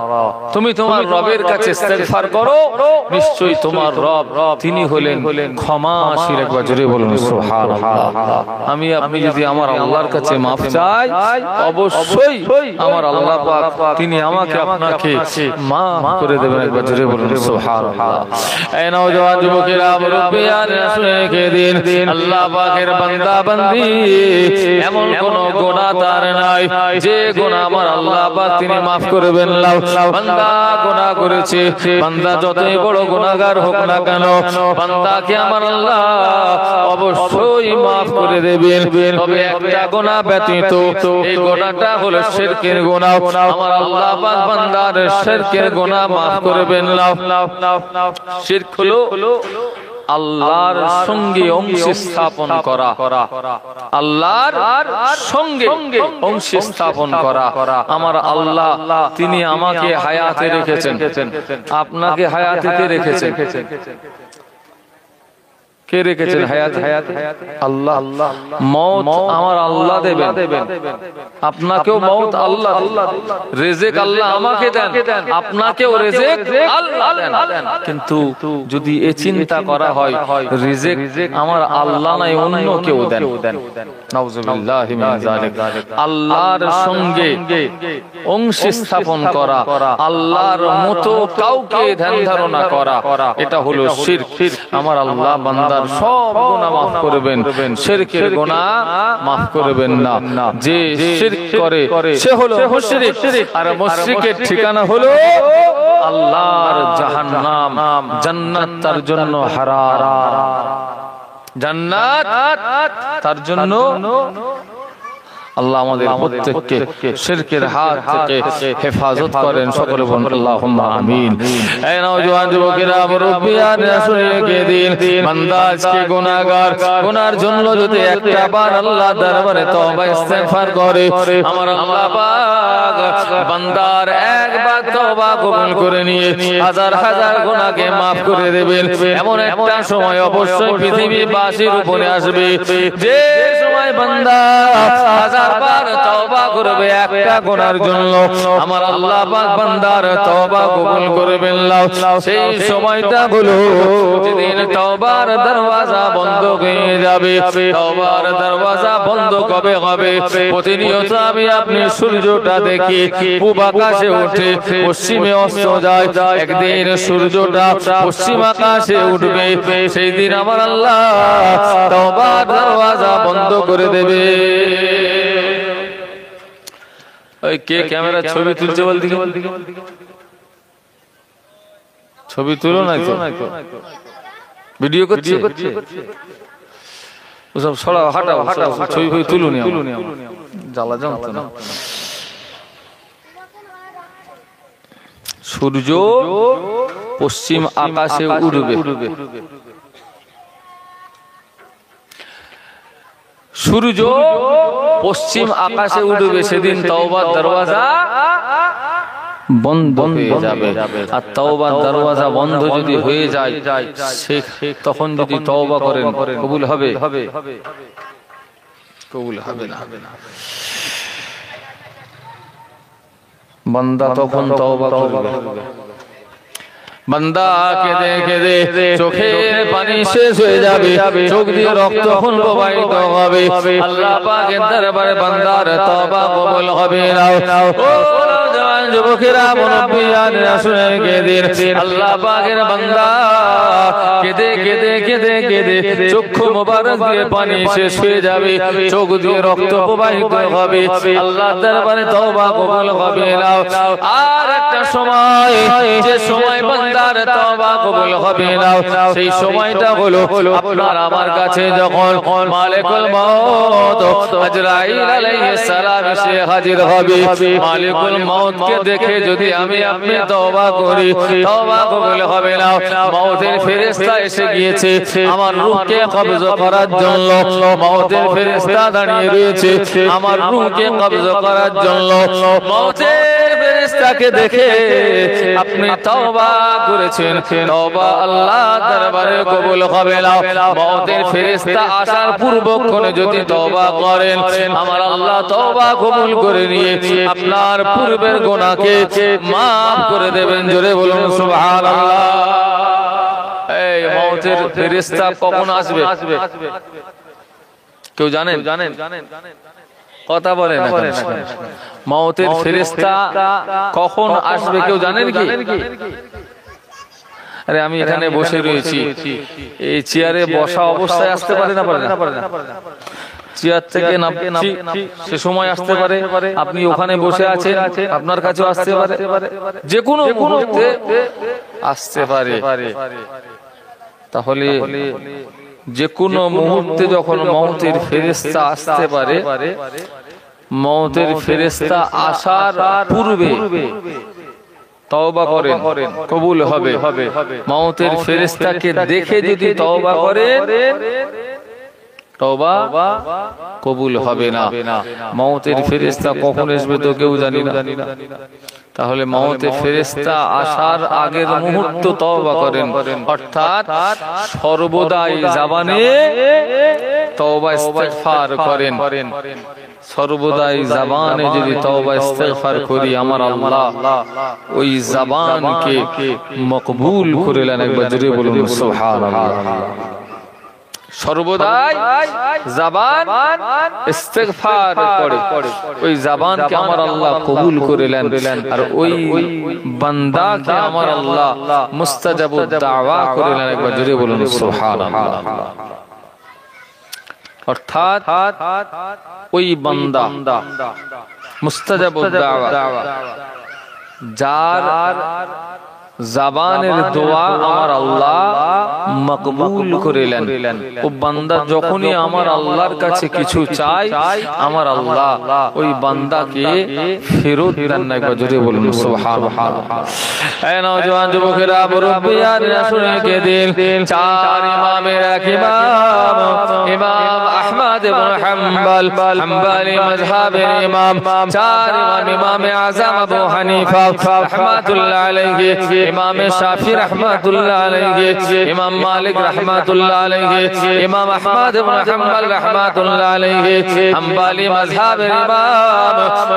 তুমি তোমার রবের কাছে ইস্তেগফার করো, নিশ্চয়ই তোমার রব তিনি হলেন ক্ষমাশীল। একবার জোরে বলুন সুবহানাল্লাহ। আমি আপনি যদি আমার আল্লাহর কাছে মাফ চাই, অবশ্যই আমার আল্লাহ পাক তিনি আমাকে আপনাকে মাফ করে দেবেন। একবার জোরে বলুন সুবহানাল্লাহ। এই নওজোয়ান যুবকেরা, মুরব্বিয়ান, শুনে দিন আল্লাহ পাকের বান্দা বান্দি এমন কোন গুনাহ তার নাই যে গুনাহ আমার আল্লাহ পাক তিনি maaf করবেন না। বান্দা গুনাহ করেছে, বান্দা যতই বড় গুনাহগার হোক না কেন, বান্দাকে আমার আল্লাহ অবশ্যই maaf করে দেবেন। তবে একটা গুনাহ ব্যতীত, এই গুনাহটা হলো শিরকের গুনাহ। আমার আল্লাহ পাক বান্দার শিরকের গুনাহ maaf করবেন না। শিরক হলো আল্লাহর সঙ্গে অংশ স্থাপন করা, আল্লাহর সঙ্গে অংশ স্থাপন করা। আমার আল্লাহ তিনি আমাকে হায়াতে রেখেছেন, আপনাকে হায়াতে রেখেছেন। কে রেখেছেন হায়াতে? আল্লাহ। মওত আমার আল্লাহ দেবেন, আপনাকেও মওত আল্লাহ। রিজিক আল্লাহ আমাকে দেন, আপনাকেও রিজিক আল্লাহ দেন। কিন্তু যদি এই চিন্তা করা হয় রিজিক আমার আল্লাহ নাই অন্য কেউ দেন, নাউযুবিল্লাহি মিন যালিক। আল্লাহর সঙ্গে অংশ স্থাপন করা, আল্লাহর মতো কাউকে ধ্যান ধারণা করা, এটা হলো শিরক। আমার আল্লাহ বান্দার সব গুনাহ maaf করবেন, শিরকের গুনাহ maaf করবেন না। যে শিরক করে সে হলো মুশরিক, আর মুশরিকের ঠিকানা হলো আল্লাহর জাহান্নাম। জান্নাত তার জন্য হারাম, জান্নাত তার জন্য। আল্লাহ আমাদের প্রত্যেককে শিরকের হাত থেকে হেফাজত করেন। সকলে বলুন আল্লাহুম্মা আমিন। এই নওজোয়ান যুবকেরা, মুরব্বিয়ান, শুনে দিন বান্দা আজকে গুনাহগার, গুনার জন্য যদি একটা বার আল্লাহ দরবারে তওবা ইস্তেগফার করে, আমার আল্লাহ পাক বান্দার একবার তওবা কবুল করে নিয়ে হাজার হাজার গুনাহকে maaf করে দেবেন। এমন একটা সময় অবশ্যই পৃথিবীবাসীর উপরে আসবে যে সময় বান্দা বার তওবা করবে একটা গুনার জন্য, আমার আল্লাহ পাক বান্দার তওবা কবুল করবেন না। সেই সময়টা হলো যেদিন তওবার দরওয়াজা বন্ধ হয়ে যাবে। তওবার দরওয়াজা বন্ধ কবে হবে? প্রতিনিয়ত আমি আপনি সূর্যটা দেখি পূব আকাশে ওঠে, পশ্চিমে অস্ত যায়। একদিন সূর্যটা পশ্চিম আকাশে উঠবে, সেই দিন আমার আল্লাহ তওবার দরওয়াজা বন্ধ করে দেবে। ওই কে ক্যামেরা ছবি তুলছে বল দিকে, ছবি তুলো না তো, ভিডিও করছে ওসব সরাও, হাঁটাও হাঁটাও, ছবি ফবি তুলুনি, জ্বালা জানতো না। সূর্য পশ্চিম আকাশে উঠবে, সূর্য পশ্চিম আকাশে উঠবে, সেদিন তওবার দরওয়াজা বন্ধ হয়ে যাবে। আর তওবার দরওয়াজা বন্ধ যদি হয়ে যায়, তখন যদি তওবা করেন কবুল হবে? কবুল হবে না। বান্দা তখন তওবা করবে। বান্দা কেঁদে কেঁদে চোখের পানি শেষ হয়ে যাবে, চোখ দিয়ে রক্ত প্রবাহিত হবে। আল্লাহ পাকের দরবারে বান্দার তওবা কবুল হবে না। ও জওয়ান যুবকেরা, মুরব্বিয়ানেরা, শুনে দিন আল্লাহ পাকের বান্দা কেঁদে কেঁদে কেঁদে কেঁদে চক্ষু মোবারক দিয়ে পানি শেষ হয়ে যাবে, চোখ দিয়ে রক্ত প্রবাহিত হবে। আল্লাহর দরবারে তওবা কবুল হবে না। আর একটা সময়, যে সময় বান্দার তওবা কবুল হবে না, সেই সময়টা হলো আপনার আমার কাছে যখন মালিকুল মউত আজরাইল আলাইহিস সালাম এসে হাজির হবে। মালিকুল মউতকে দেখে যদি আমি আপনি তওবা করি, তওবা কবুল হবে না। মউতের ফেরেশতা এসে গিয়েছে আমার রূহকে কবজ করার জন্য, মউতের ফেরেশতা দাঁড়িয়ে রয়েছে আমার রূহকে কবজ করার জন্য। মউতের ফেরেশতাকে দেখে আপনি তওবা করেছেন, তওবা আল্লাহ দরবারে কবুল হবে না। মওতের ফেরেশতা আসার পূর্বক্ষণে যদি তওবা করেন, আমার আল্লাহ তওবা কবুল করে নিয়ে আপনার পূর্বের গুনাহকে maaf করে দেবেন। জোরে বলুন সুবহানাল্লাহ। এই মওতের ফেরেশতা কখন আসবে কেউ জানেন? কথা বলেন না, মওতের ফেরেশতা কখন আসবে কেউ জানেন কি? আরে আমি এখানে বসে রয়েছি, এই চেয়ারে বসা অবস্থায় আসতে পারে না? পারে না। চেয়ার থেকে নামছি সে সময় আসতে পারে, আপনি ওখানে বসে আছেন আপনার কাছেও আসতে পারে, যে কোনো মুহূর্তে আসতে পারে। তাহলে যে কোনো মুহূর্তে যখন মওতের ফেরেশতা আসতে পারে, মওতের ফেরেশতা আসার পূর্বে তওবা করেন, কবুল হবে। মওতের ফেরেশতাকে দেখে যদি তওবা করেন, তওবা কবুল হবে না। মওতের ফেরেশতা কখন আসবে তো কেউ জানি না। তাহলে মওতের ফেরেশতা আসার আগের মুহূর্ত তওবা করেন, অর্থাৎ সর্বদাই জবানে তওবা ইস্তেগফার করেন। সর্বদাই জবানে যদি তওবা ইস্তেগফার করি, আমার আল্লাহ ওই জবানকে মকবুল করে নেন। একবার জোরে বলুন সুবহানাল্লাহ। সর্বদাই জবান ইস্তেগফার করে, ওই জবানকে আমার আল্লাহ কবুল করে নেন। আর ওই বান্দাকে আমার আল্লাহ মুস্তাজাবুদ দাওয়া করে নেন। একবার জোরে বলুন সুবহানাল্লাহ। অর্থাৎ ওই বান্দা মুস্তাজাবুদ দাওয়া, যার জবানের দোয়া আমার আল্লাহ মকবুল করে নেন, ও বান্দা যখনই আমার আল্লাহর কাছে কিছু চায়, আমার আল্লাহ ওই বান্দাকে ফেরত দেন না। একবার জোরে বলুন সুবহানাল্লাহ। এই নওজওয়ান যুবকেরা, মুরব্বিয়ানেরা শুনে কে দিন, চার ইমামের এক ইমাম, ইমাম আহমদ ইবনে হাম্বল, হাম্বলি মাযহাবের ইমাম। চার ইমাম, ইমামে আযম আবু হানিফা রাহমাতুল্লাহ আলাইহি, ইমাম শাফি রাহমাতুল্লাহ আলাইহি, ইমাম মালিক রাহমাতুল্লাহ আলাইহি, ইমাম আহমদ ইবনে হাম্বল রাহমাতুল্লাহ আলাইহি, হাম্বলি মাযহাবের ইমাম,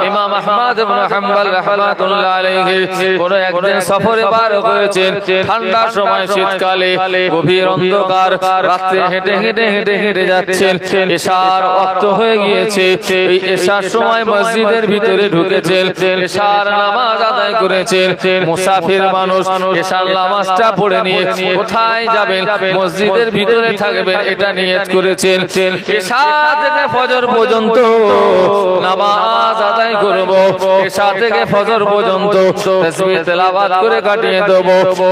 ইমাম আহমদ ইবনে হাম্বল রাহমাতুল্লাহ আলাইহি কোন একদিন সফরে বার হয়েছেন, ঠান্ডার সময়, শীতকালে, গভীর অন্ধকার, রাতে হেঁটে হেঁটে হেঁটে হেঁটে যাচ্ছেন। এশার ওয়াক্ত হয়ে গিয়েছে। এই এশার সময় মসজিদের ভিতরে ঢুকেছেন, এশার নামাজ আদায় করেছেন। মুসাফির মানুষ এশার নামাজটা পড়ে নিয়ে কোথায় যাবেন? মসজিদের ভিতরে থাকবেন, এটা নিয়ত করেছেন। এশা থেকে ফজর পর্যন্ত নামাজ আদায় করব, এশা থেকে ফজর পর্যন্ত তাসবিহ তেলাওয়াত করে কাটিয়ে দেব।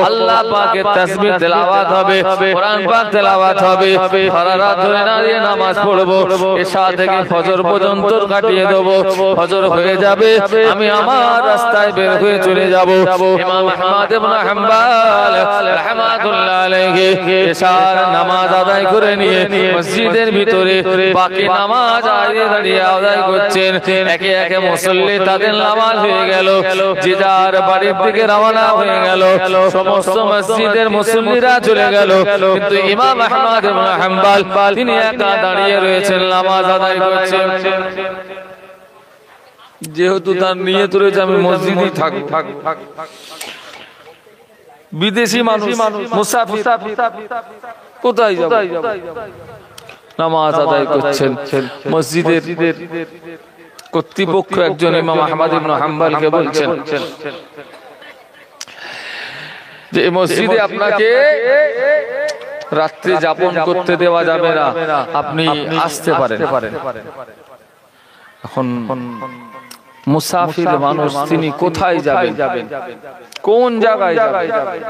আল্লাহ পাকের তাসবিহ তেলাওয়াত হবে, কোরআন পাক তেলাওয়াত হবে, সারা রাত ধরে দাঁড়িয়ে নামাজ পড়ব। এশা থেকে ফজর পর্যন্ত কাটিয়ে দেব। ফজর হয়ে যাবে, আমি আমার রাস্তায় বের হয়ে চলে যাব। ইমাম আহমদ ইবনে হাম্বল রাহমাতুল্লাহ আলাইহি এশার নামাজ আদায় করে নিয়ে মসজিদের ভিতরে বাকি নামাজ দাঁড়িয়ে আদায় করছেন। একে একে মুসল্লি তাদের নামাজ হয়ে গেল, যে যার বাড়ির দিকে রওনা হয়ে গেল। সমস্ত মসজিদের মুসল্লিরা চলে গেল, কিন্তু ইমাম আহমদ ইবনে হাম্বল তিনি একা দাঁড়িয়ে রয়েছেন, নামাজ আদায় করছেন। যেহেতু তার নিয়ত রয়েছে আমি মসজিদেই থাকব। বিদেশি মানুষ, মুসাফির, কোথায় যাব? নামাজ আদায় করছেন। মসজিদের কর্তৃপক্ষ একজন ইমাম আহমদ ইবনে হাম্বলকে বলছেন যে মসজিদে আপনাকে রাত্রি যাপন করতে দেওয়া যাবে না, আপনি আসতে পারেন। এখন মুসাফির মানুষ, তিনি কোথায় যাবেন, কোন জায়গায় যাবেন?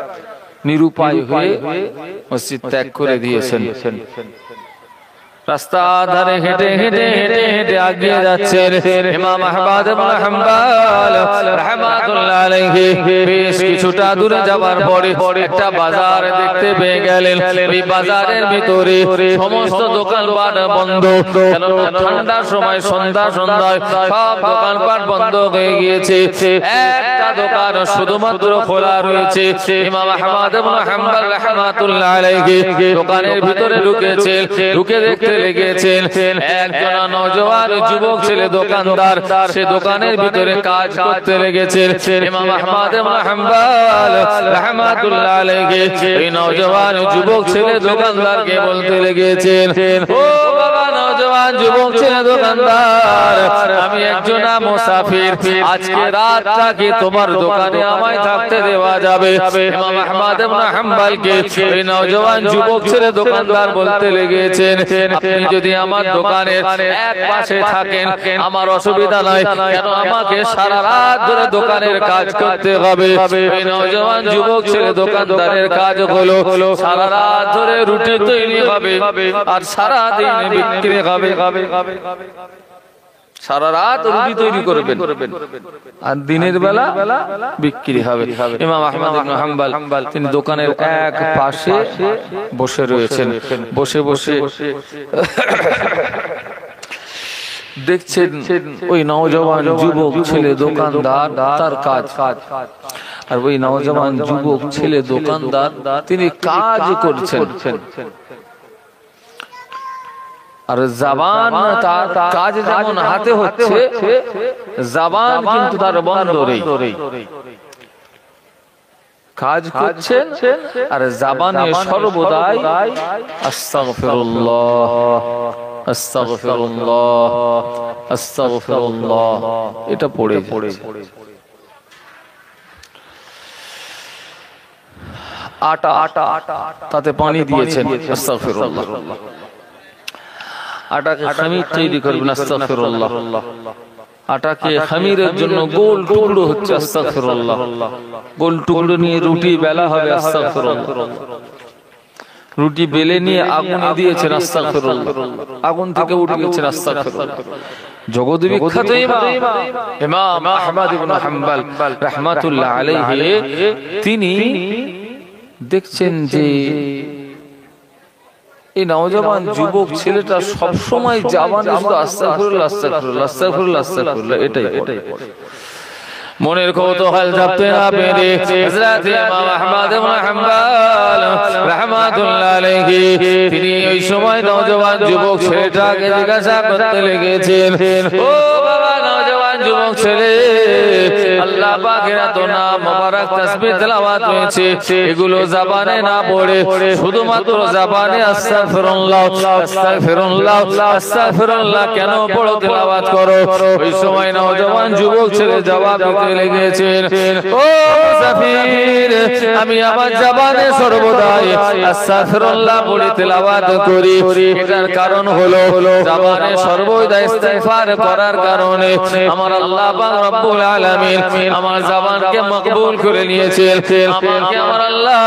নিরুপায় হয়ে মসজিদ ত্যাগ করে দিয়েছেন। রাস্তা ধারে হেঁটে হেঁটে হেঁটে হেঁটে এগিয়ে যাচ্ছেন ইমাম আহমদ ইবনে হাম্বল রাহমাতুল্লাহ আলাইহি। বেশ কিছুটা দূরে যাওয়ার পরে একটা বাজার দেখতে পেয়ে গেলেন। ওই বাজারের ভিতরে সমস্ত দোকানপাট বন্ধ, কেননা ঠান্ডার সময় সন্ধ্যায় সব দোকানপাট বন্ধ হয়ে গিয়েছে। একটা দোকান শুধুমাত্র খোলা রয়েছে। ইমাম আহমদ ইবনে হাম্বল রাহমাতুল্লাহ আলাইহি দোকানের ভিতরে ঢুকেছেন। ঢুকে দেখতে লেগেছেন একজন নওজোয়ান যুবক ছেলে দোকানদার, সে দোকানের ভিতরে কাজ করতে লেগেছেন। ইমাম আহমদ ইবনে হাম্বল রাহমাতুল্লাহ আলাইহি এই নওজোয়ান যুবক ছেলে দোকানদারকে বলতে লেগেছেন, ও বাবা নওজোয়ান যুবক ছেলে দোকানদার, আমি একজন মুসাফির, আজকে রাতটা কি তোমার দোকানে আমায় থাকতে দেওয়া যাবে? ইমাম আহমদ ইবনে হাম্বলকে এই নওজোয়ান যুবক ছেলে দোকানদার বলতে লেগেছেন, আপনি যদি আমার দোকানের এক পাশে থাকেন আমার অসুবিধা নাই, কেন আমাকে সারা রাত ধরে দোকানের কাজ করতে হবে? এই নওজোয়ান যুবক ছেলে দোকানদারের কাজ হলো সারা রাত ধরে রুটি তৈরি হবে আর সারা দিন বিক্রি হবে। সারা রাত রুটি তৈরি করবেন আর দিনের বেলা বিক্রি হবে। ইমাম আহমদ ইবনে হাম্বল তিনি দোকানের এক পাশে বসে রয়েছেন। বসে বসে দেখছেন ওই নওজওয়ান যুবক ছেলে দোকানদার তার কাজ, আর ওই নওজওয়ান যুবক ছেলে দোকানদার তিনি কাজ করছেন। আর জবান তার কাজ যেমন হাতে হচ্ছে, জবান কিন্তু তার বন্ধ নেই। কাজ করছেন আর জবানে সর্বদাই আস্তাগফিরুল্লাহ আস্তাগফিরুল্লাহ আস্তাগফিরুল্লাহ এটা পড়ে আটা তাতে পানি দিয়েছেন, আস্তাগফিরুল্লাহ। আটাকে খামির তৈরি করবেন, আস্তাগফিরুল্লাহ। আটাকে খামিরের জন্য গোল টুকরো হচ্ছে, আস্তাগফিরুল্লাহ। গোল টুকরো নিয়ে রুটি বেলা হবে, আস্তাগফিরুল্লাহ। রুটি বেলে নিয়ে আগুনে দিয়েছেন, আস্তাগফিরুল্লাহ। আগুন থেকে উঠে গেছেন, আস্তাগফিরুল্লাহ। জগৎ বিখ্যাত ইমাম আহমদ ইবনে হাম্বল রাহমাতুল্লাহ আলাইহি তিনি দেখছেন যে এই নওজওয়ান যুবক ছেলেটা সব সময় জবানে শুধু আস্তাগফিরুল্লাহ আস্তাগফিরুল্লাহ আস্তাগফিরুল্লাহ আস্তাগফিরুল্লাহ এটাই। মনের কৌতূহল জাগতে না পেরে হযরত ইমাম আহমদ ইবনে হাম্বল রাহমাতুল্লাহ আলাইহি তিনি ওই সময় নওজওয়ান যুবক ছেলেটাকে জিজ্ঞাসা করতে লেগেছেন, ও বাবা নওজওয়ান যুবক ছেলে, আল্লাহ পাকের এত নাম মোবারক তাসবিহ তেলাওয়াত রয়েছে, এগুলো জবানে না পড়ে শুধুমাত্র জবানে আস্তাগফিরুল্লাহ আস্তাগফিরুল্লাহ আস্তাগফিরুল্লাহ কেন পড়ো, তেলাওয়াত করো? ওই সময় নওজওয়ান যুবক ছেলে জবাব দিতে লেগেছেন, ও মুসাফির, আমি আমার জবানে সর্বদাই আস্তাগফিরুল্লাহ পড়ে তেলাওয়াত করি। এটার কারণ হলো জবানে সর্বদা ইস্তিগফার করার কারণে আমার আল্লাহ পাক রব্বুল আলামিন আমার জবানকে মকবুল করে নিয়েছেন, আমাকে আমার আল্লাহ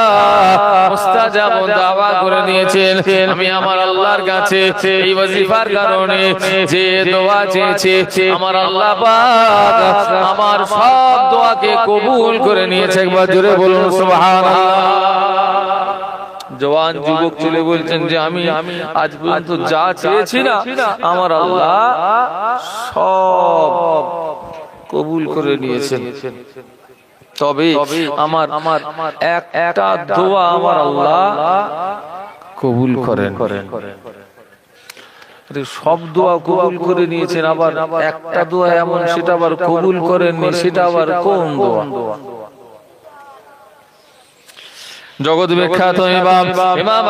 মুস্তাজাব দাওয়া করে নিয়েছেন। আমি আমার আল্লাহর কাছে এই ওয়াজিফার কারণে যে দোয়া চেয়েছি আমার আল্লাহ পাক আমার সব দোয়াকে কবুল করে নিয়েছে। একবার জোরে বলুন সুবহানাল্লাহ। জওয়ান যুবক ছেলে বলছেন যে আমি আজ পর্যন্ত যা চেয়েছি না আমার আল্লাহ সব কবুল করে নিয়েছেন, তবে আমার একটা দোয়া আমার আল্লাহ কবুল করেন। সব দোয়া কবুল করে নিয়েছেন, আবার একটা দোয়া এমন সেটা আবার কবুল করেননি, সেটা আবার কোন দোয়া? জগৎ বিখ্যাত ইমাম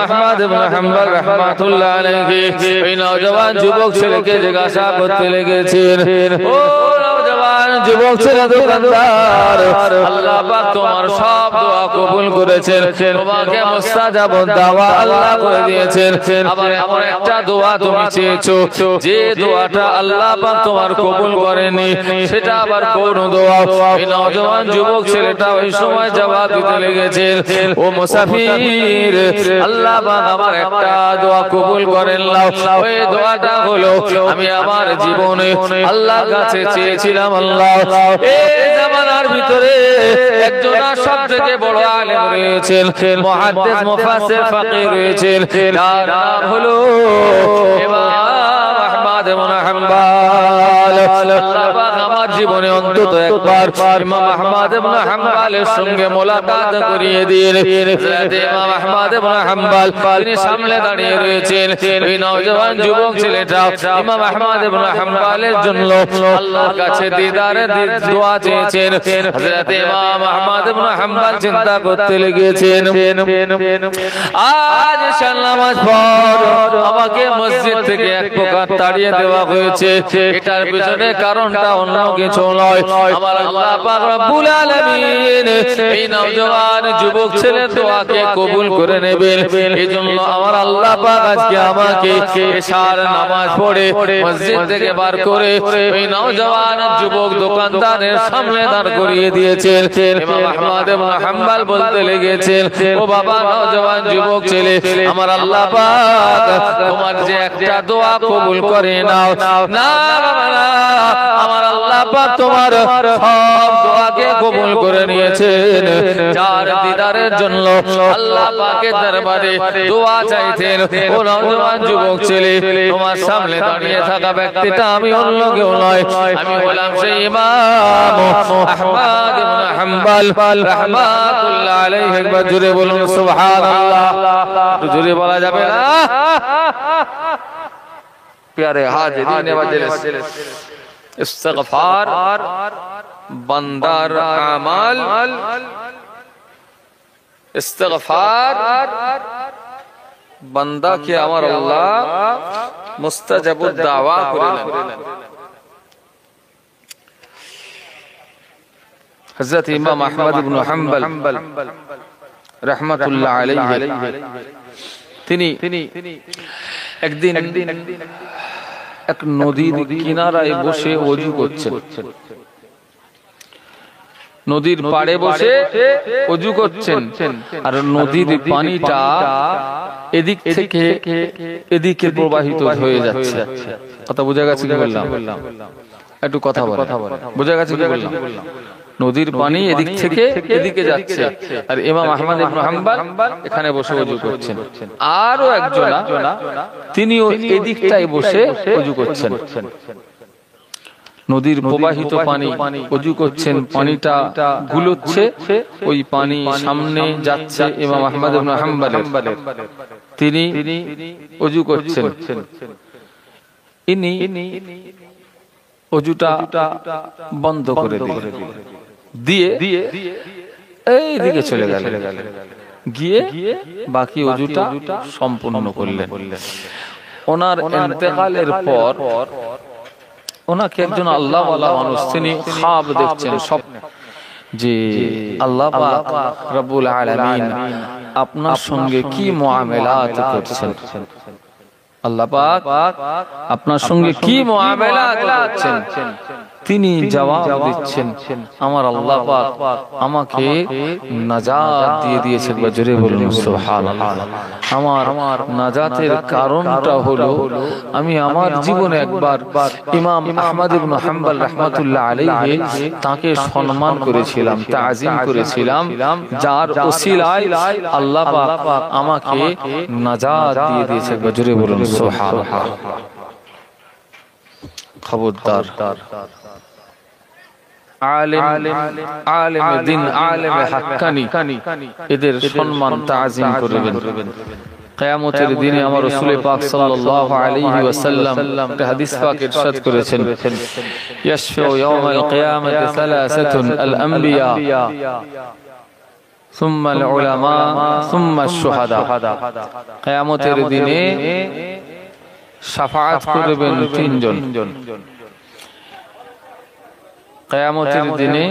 আহমদ ইবনে হাম্বল রাহমাতুল্লাহ আলাইহি এই নওজওয়ান যুবক ছেলেকে জিজ্ঞাসা করতে লেগেছেন, ও নওজওয়ান যুবক ছেলে দোকানদার, আল্লাহ পাক তোমার সব দোয়া কবুল করেছেন, তোমাকে মুস্তাজাব দাওয়া আল্লাহ করে দিয়েছেন। আবার এমন একটা দোয়া তুমি চেয়েছো যে দোয়াটা আল্লাহ পাক তোমার কবুল করেনি, সেটা আবার কোন দোয়া? এই নওজোয়ান যুবক ছেলেটা ওই সময় জবাব দিতে লেগেছেন, ও মুসাফির, আল্লাহ পাক আমার একটা দোয়া কবুল করেন নাও। ওই দোয়াটা হলো, আমি আমার জীবনে আল্লাহর কাছে চেয়েছিলাম, আল্লাহ এই জামানার ভিতরে একজন সবথেকে বড় আলেম রয়েছেন, মুহাদ্দিস মুফাসসির ফাকিহ রয়েছেন, তার নাম হলো ইমাম আহমদ ইবনে হাম্বল। আল্লাহ পাক আমার জীবনে অন্তত একবার ইমাম আহমদ ইবনে হাম্বলের সঙ্গে মোলাকাত করিয়ে দিন। ইমাম আহমদ ইবনে হাম্বল তিনি সামনে দাঁড়িয়ে রয়েছেন। এই নওজোয়ান যুবক ছেলেটা ইমাম আহমদ ইবনে হাম্বলের জন্য আল্লাহর কাছে দিদারের দোয়া চেয়েছেন। হযরত ইমাম আহমদ ইবনে হাম্বল চিন্তা করতে লেগেছেন, আজ ঈশার নামাজ পর আমাকে মসজিদ থেকে এক প্রকার তাড়িয়ে দেওয়া হয়েছে, এটার পিছনে কারণটা অন্য কিছু নয়, আমার আল্লাহ পাক রব্বুল আলামিন এই নওজোয়ান যুবক ছেলের দোয়াকে কবুল করে নেবেন। এজন্য আমার আল্লাহ পাক আজকে আমাকে ঈশার নামাজ পড়ে মসজিদ থেকে বার করে এই নওজোয়ান যুবক দোকানদারের সামনে দাঁড় করিয়ে দিয়েছেন। ইমাম আহমদ ইবনে হাম্বল বলতে লেগেছেন, ও বাবা নওজোয়ান যুবক ছেলে, আমার আল্লাহ পাক তোমার যে একটা দোয়া কবুল করে নাও না, আমার আল্লাহ পাক তোমার সব দোয়াকে কবুল করে নিয়েছেন। যার দিদারের জন্য আল্লাহ পাকের দরবারে দোয়া চাইতেন, ও নওজোয়ান যুবক ছেলে, তোমার সামনে দাঁড়িয়ে থাকা ব্যক্তিটা আমি অন্য কেউ নয়, আমি হলাম সেই ইমাম আহমদ ইবনে হাম্বল রাহমাতুল্লাহ আলাইহি। একবার জোরে বলুন সুবহানাল্লাহ। জোরে বলা যাবে না? प्यारे हाजिरीन मजलिस, इस्तिगफार बंदार आमाल, इस्तिगफार बंदा के আমার আল্লাহ মুস্তাজাবুদ দাওয়া করেন। হযরত ইমাম আহমদ ইবনে হাম্বল রাহমাতুল্লাহ আলাইহি তিনি একদিন এক নদীর কিনারায় বসে ওযু করছেন, নদীর পাড়ে বসে ওযু করছেন, আর নদীর পানিটা এদিক থেকে এদিকে প্রবাহিত হয়ে যাচ্ছে। কথা বোঝা গেছে কি বললাম? একটু কথা বলেন, বোঝা গেছে কি বললাম? নদীর পানি এদিক থেকে এদিকে যাচ্ছে, আর ইমাম আহমদ ইবনে হাম্বল এখানে বসে ওযু করছেন। আরো একজন তিনিও এদিকটায় বসে ওযু করছেন। নদীর প্রবাহিত পানি ওযু করছেন, পানিটা গুলোচ্ছে, ওই পানি সামনে যাচ্ছে ইমাম আহমদ ইবনে হাম্বলের, তিনি ওযু করছেন। ইনি ওযুটা বন্ধ করে দিয়ে এই দিকে চলে গেল, গিয়ে বাকি ওযুটা সম্পূর্ণ করলেন। ওনার ইন্তেকালের পর ওনাকে একজন আল্লাহওয়ালা মানুষ তিনি খাব দেখছেন, স্বপ্ন, যে আল্লাহ পাক রব্বুল আলামিন আপনার সঙ্গে কি মুআমালাত করছেন, আল্লাহ পাক আপনার সঙ্গে কি মুআমালাত করছেন। তিনি জবাব দিচ্ছেন, আমার আল্লাহ পাক আমাকে নাজাত দিয়ে দিয়েছেন। জোরে বলুন সুবহানাল্লাহ। আমার নাজাতের কারণটা হলো, আমি আমার জীবনে একবার ইমাম আহমদ ইবনে হাম্বল রাহমাতুল্লাহ আলাইহি তাকে সম্মান করেছিলাম, তাজিম করেছিলাম, যার ওসিলায় আল্লাহ পাক আমাকে নাজাত দিয়ে দিয়েছেন। জোরে বলুন সুবহানাল্লাহ। খবরদার, আলেম দিন, আলেম হাক্কানি, এদের সম্মান তাজিম করবেন। কিয়ামতের দিনে আমার রাসূল পাক সাল্লাল্লাহু আলাইহি ওয়াসাল্লাম একটা হাদিস পাক ইরশাদ করেছেন, ইয়াশফাউ ইয়াউমাল কিয়ামাতি সালাসাতুন আল আমবিয়া সুম্মা আল উলামা সুম্মা আশ শুহাদা। কিয়ামতের দিনে শাফাআত করবেন তিনজন, কিয়ামতের দিনে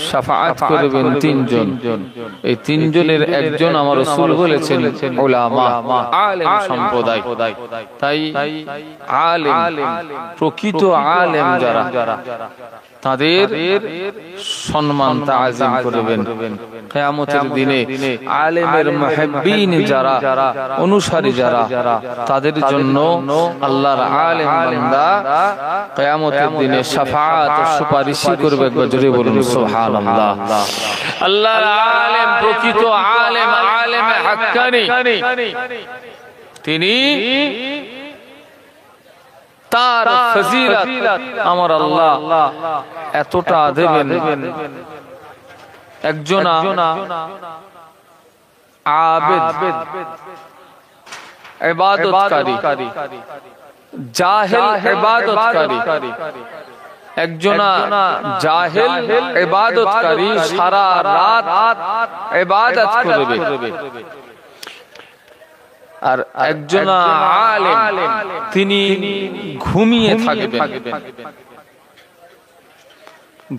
শাফাআত করবেন তিনজন। এই তিনজনের একজন আমার রাসূল বলেছেন উলামা, আলেম সম্প্রদায়। তাই আলেম, প্রকৃত আলেম যারা, তাদের সম্মান তাআযীম করবেন। কিয়ামতের দিনে আলেমের মুহিব্বিন যারা, অনুসারী যারা, তাদের জন্য আল্লাহর আলেম বান্দা কিয়ামতের দিনে শাফাআত ও সুপারিশ করবে। জোরে বলুন সুবহানাল্লাহ। আল্লাহর আলেম, প্রকৃত আলেম, আলেমে হাক্কানি, তিনি তার ফজিলত আমার আল্লাহ এতটা দেবেন, একজন আবেদ, ইবাদতকারী, জাহেল ইবাদতকারী, একজন জাহেল ইবাদতকারী সারা রাত ইবাদত করবে, আর একজন আলেম তিনি ঘুমিয়ে থাকবেন।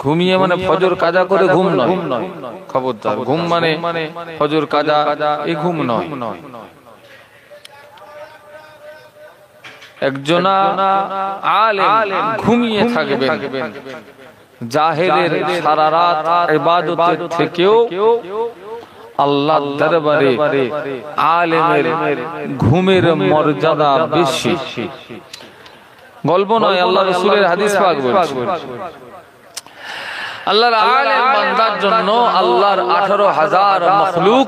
ঘুমিয়ে মানে ফজর কাজা করে ঘুম নয়, খবরদার। ঘুম মানে ফজর কাজা, এই ঘুম নয়। একজন আলেম ঘুমিয়ে থাকবেন। জাহেলের সারা রাত ইবাদতের থেকেও আল্লাহর দরবারে আলেমের ঘুমের মর্যাদা বেশি। গল্প নয়, আল্লাহ রাসূলের হাদিস পাক বলছে। আল্লাহর আলেম বান্দার জন্য আল্লাহর 18,000 মাখলুক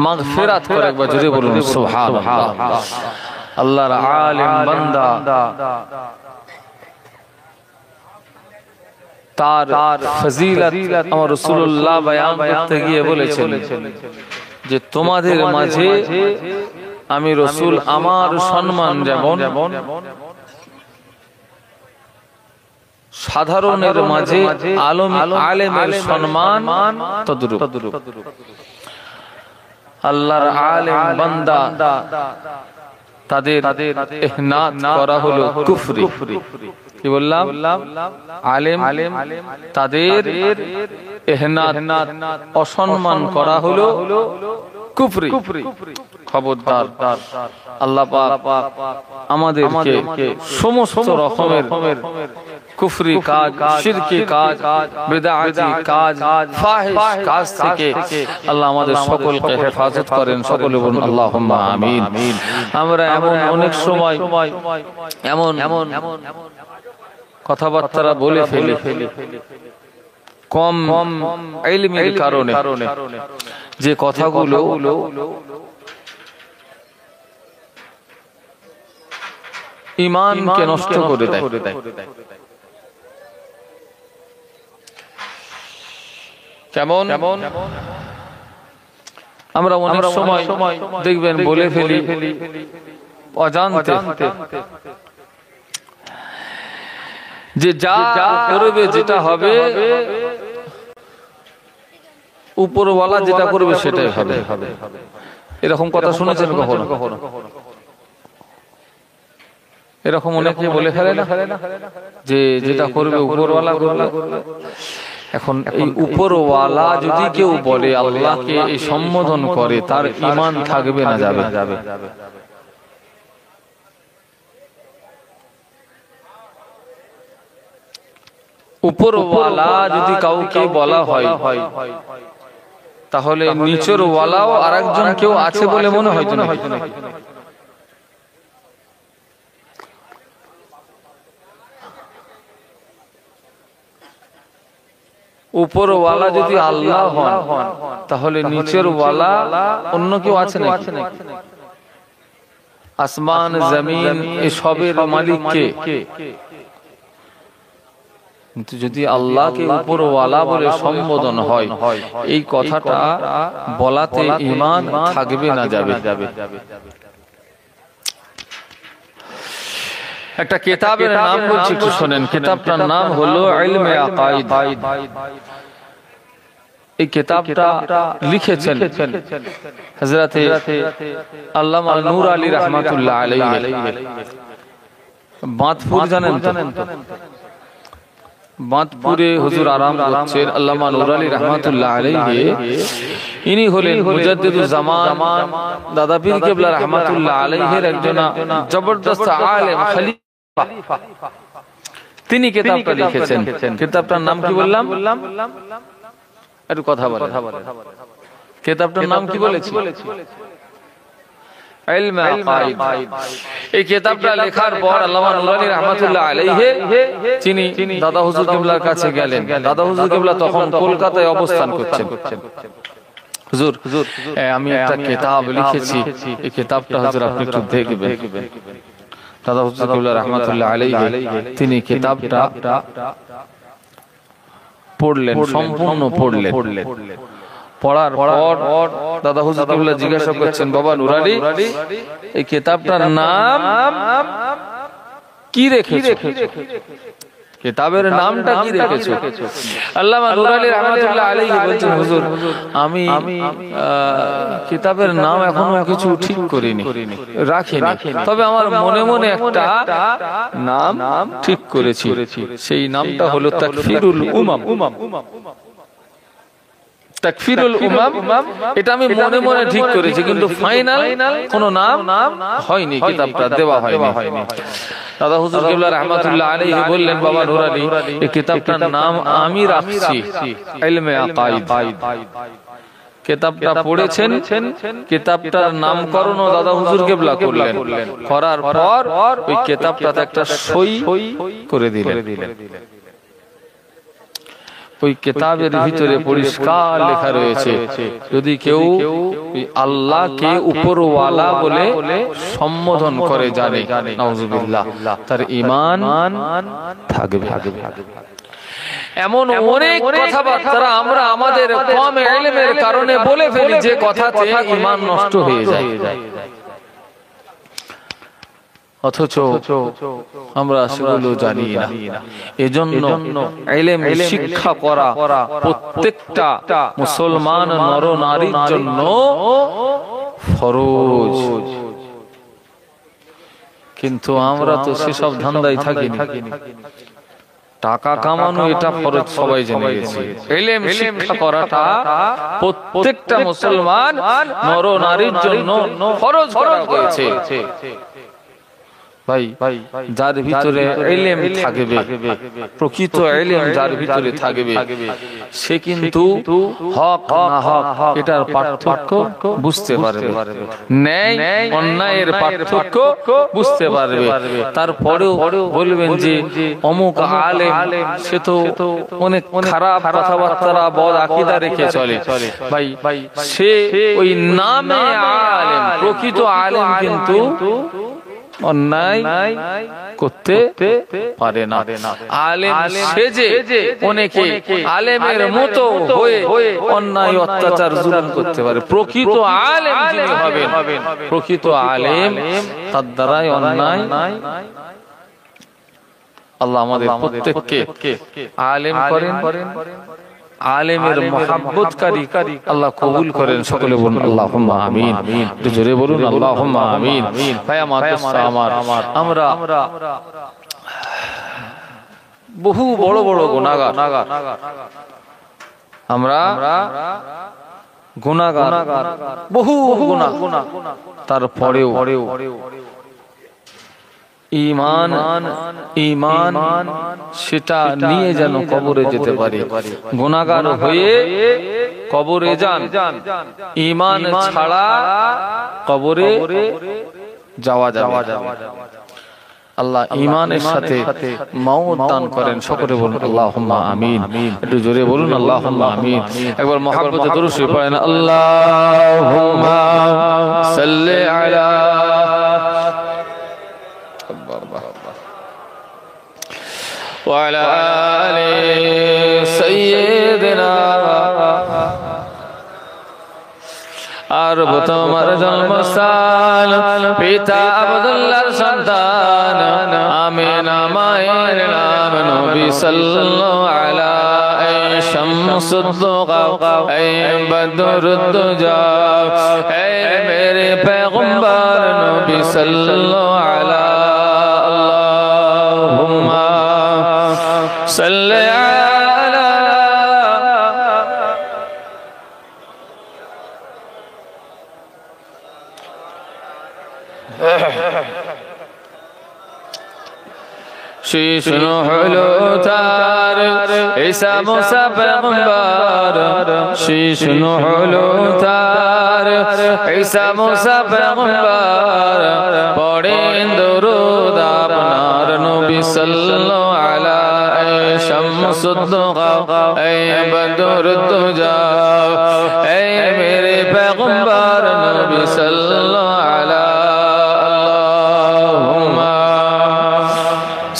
মাগফিরাত করে। একবার জোরে বলুন সুবহানাল্লাহ। আল্লাহর আলেম বান্দা তার ফজিলত আমার রাসূলুল্লাহ বয়ান করতে গিয়ে বলেছেন যে তোমাদের মাঝে আমি রাসূল আমার সম্মান যেমন সাধারণের মাঝে আলেমের সম্মান তদ্রূপ। আল্লাহর আলেম বান্দা তাদের ইহনাত করা হলো কুফরি। কি বললাম? আলেম তাদের ইহনাত, অসম্মান করা হলো কুফরি। খবরদার, আল্লাহ পাক আমাদেরকে সমস্ত রকমের কুফরি কাজ, শিরকি কাজ, বিদআতি কাজ, ফাহিশ কাজ থেকে আল্লাহ আমাদের সকলকে হেফাজত করেন। সকলে বলুন আল্লাহুম্মা আমিন। আমরা এমন অনেক সময় এমন কথাবার্তা বলে ফেলি কম ইলমের কারণে, যে কথাগুলো ঈমানকে নষ্ট করে দেয়। কেমন? আমরা অনেক সময় দেখবেন বলে ফেলি অজান্তে যে যা করবে, যেটা হবে, উপরওয়ালা যেটা করবে সেটাই হবে। এরকম কথা শুনেছেন কখনো? এরকম অনেকে বলে ফেলে না যে যেটা করবে উপরওয়ালা করবে। এখন এই উপরওয়ালা যদি কেউ বলে, আল্লাহকে এই সম্বোধন করে, তার ঈমান থাকবে না যাবে? উপরওয়ালা যদি কাউকে বলা হয়, তাহলে নিচের ওয়ালাও আরেকজন কেউ আছে বলে মনে হয় না? উপরওয়ালা যদি আল্লাহ হন, তাহলে নিচের ওয়ালা অন্য কেউ আছে নাকি? আসমান জমিন এসবের মালিক কে? কিন্তু যদি আল্লাহকে উপরওয়ালা বলে সম্বোধন হয়, এই কথাটা বলাতে ঈমান থাকবে না যাবে? একটা কিতাবের নাম বলছি, একটু শুনেন। কিতাবটার নাম হলো ইলমে আকাইদ। এই কিতাবটা লিখেছেন হযরত আল্লামা নূর আলী রাহমাতুল্লাহ আলাইহি। বাঁধপুর জানেন তো? বাঁধপুরে হুজুর আরাম করছেন আল্লামা নূর আলী রাহমাতুল্লাহ আলাইহি। ইনি হলেন মুজাদ্দিদুজ জামান দাদা পীর কেবলা রাহমাতুল্লাহ আলাইহির একজন জবরদস্ত আলেম খলিফা। তিনি কিতাবটা লিখেছেন। কিতাবটার নাম কি বললাম? একটু কথা বলেন। কিতাবটার নাম কি বলেছি? ইলমে আকাইদ। এই কিতাবটা লেখার পর আল্লামা নূর আলী রাহমাতুল্লাহ আলাইহি তিনি দাদা হুজুর কেবলার কাছে গেলেন। দাদা হুজুর কেবলা তখন কলকাতায় অবস্থান করছেন। হুজুর, আমি একটা কিতাব লিখেছি, এই কিতাবটা হুজুর আপনি একটু দেখবেন। দাদা হুজুর কেবলা রাহমাতুল্লাহ আলাইহি তিনি কিতাবটা পড়লেন, সম্পূর্ণ পড়লেন। পড়ার পর দাদা হুজুর কেবলা জিজ্ঞাসা করছেন, বাবা নূর আলী, এই কিতাবটার নাম কি রেখেছো? কিতাবের নামটা কি রেখেছো? আল্লামা নূর আলী রাহমাতুল্লাহ আলাইহি বলছেন, হুজুর আমি কিতাবের নাম এখনো কিছু ঠিক করিনি, রাখিনি, তবে আমার মনে মনে একটা নাম ঠিক করেছি। সেই নামটা হলো তাকফিরুল উমাম। তাকফিরুল উমাম, এটা আমি মনে মনে ঠিক করেছি, কিন্তু ফাইনাল কোন নাম হয়নি, কিতাবটা দেওয়া হয়নি। দাদা হুজুর কেবলা রাহমাতুল্লাহ আলাইহি বললেন, বাবা নূর আলী, এই কিতাবটার নাম আমি রাখছি ইলমে আকাইদ। কিতাবটা পড়েছেন, কিতাবটার নামকরণ দাদা হুজুর কেবলা করলেন। করার পর ওই কিতাবটাতে একটা সই করে দিলেন। ওই কিতাবের ভিতরে পরিষ্কার লেখা রয়েছে, যদি কেউ আল্লাহকে উপরওয়ালা বলে সম্বোধন করে জানে, নাউজুবিল্লাহ, তার ঈমান থাকবে। এমন অনেক কথাবার্তা আমরা আমাদের কম ইলমের কারণে বলে ফেলি, যে কথাতে ঈমান নষ্ট হয়ে যায়, অথচ আমরা সেগুলো জানি না। এজন্য ইলম শিক্ষা করা প্রত্যেকটা মুসলমান নর নারীর জন্য ফরজ। কিন্তু আমরা তো সেসব ধান্দায় থাকিনি। টাকা কামানো এটা ফরজ, সবাই জেনে গেছে। ইলম শিক্ষা করাটা প্রত্যেকটা মুসলমান নর নারীর জন্য ফরজ করা হয়েছে। ভাই, যার ভিতরে ইলম থাকবে, প্রকৃত ইলম যার ভিতরে থাকবে, সে কিন্তু হক না হক এটার পার্থক্য বুঝতে পারবে, ন্যায় অন্যায়ের পার্থক্য বুঝতে পারবে। তারপরেও বলবেন যে অমুক আলেম, সে তো অনেক খারাপ কথাবার্তা, বদ আকীদা রেখে চলে। ভাই, সে ওই নামে আলেম, প্রকৃত আলেম কিন্তু অন্যায় করতে পারে না। আলেম সেজে অনেকে আলেমের মতো হয়ে অন্যায় অত্যাচার জুলুম করতে পারে। প্রকৃত আলেম যিনি হবেন, প্রকৃত আলেম, তার দ্বারাই অন্যায়। আল্লাহ আমাদের প্রত্যেককে আলেম করেন, আলেমের মহব্বতকারী আল্লাহ কবুল করেন। সকলে বলুন আল্লাহুম্মা আমিন। জোরে বলুন আল্লাহুম্মা আমিন। ভাই আমার, আমরা বহু বড় বড় গুনাহগার, আমরা গুনাহগার, বহু গুনাহ, তারপরেও ঈমান সেটা নিয়ে যেন কবরে যেতে পারে। গুনাহগার হয়ে কবরে যান, ঈমান ছাড়া কবরে যাওয়া যাবে। আল্লাহ ঈমানের সাথে মওত দান করেন। সকলে বলুন আল্লাহুম্মা আমিন। একটু জোরে বলুন আল্লাহুম্মা আমিন। একবার মহব্বতে দরুদ শরীফ পড়েন, আল্লাহুম্মা সাল্লি আলা وعلى آل سيدنا। আর তোমার জন্মস্থান পিতা আব্দুল্লাহর সন্তান আমিনা মায়ের নাম নবী সাল্লাল্লাহু আলাইহি শামসুদ্দোহা এই বদরুদ্দোজা এই মেরে पैगंबर নবী সাল্লাল্লাহু আলাইহি আল্লাহুম্মা সাল্লি শিশুনো হলো তার ঈসা মুসা পয়গম্বর শিশুনো হলো তার ঈসা মুসা পয়গম্বর পড়েন দরুদ আপনার নবী সাল্লাল্লাহু আলাইহি শামসুদ্দুহা এ বদরুদ্দুজা এ মেরে পয়গম্বর নবী সাল্লাল্লাহু আলাইহি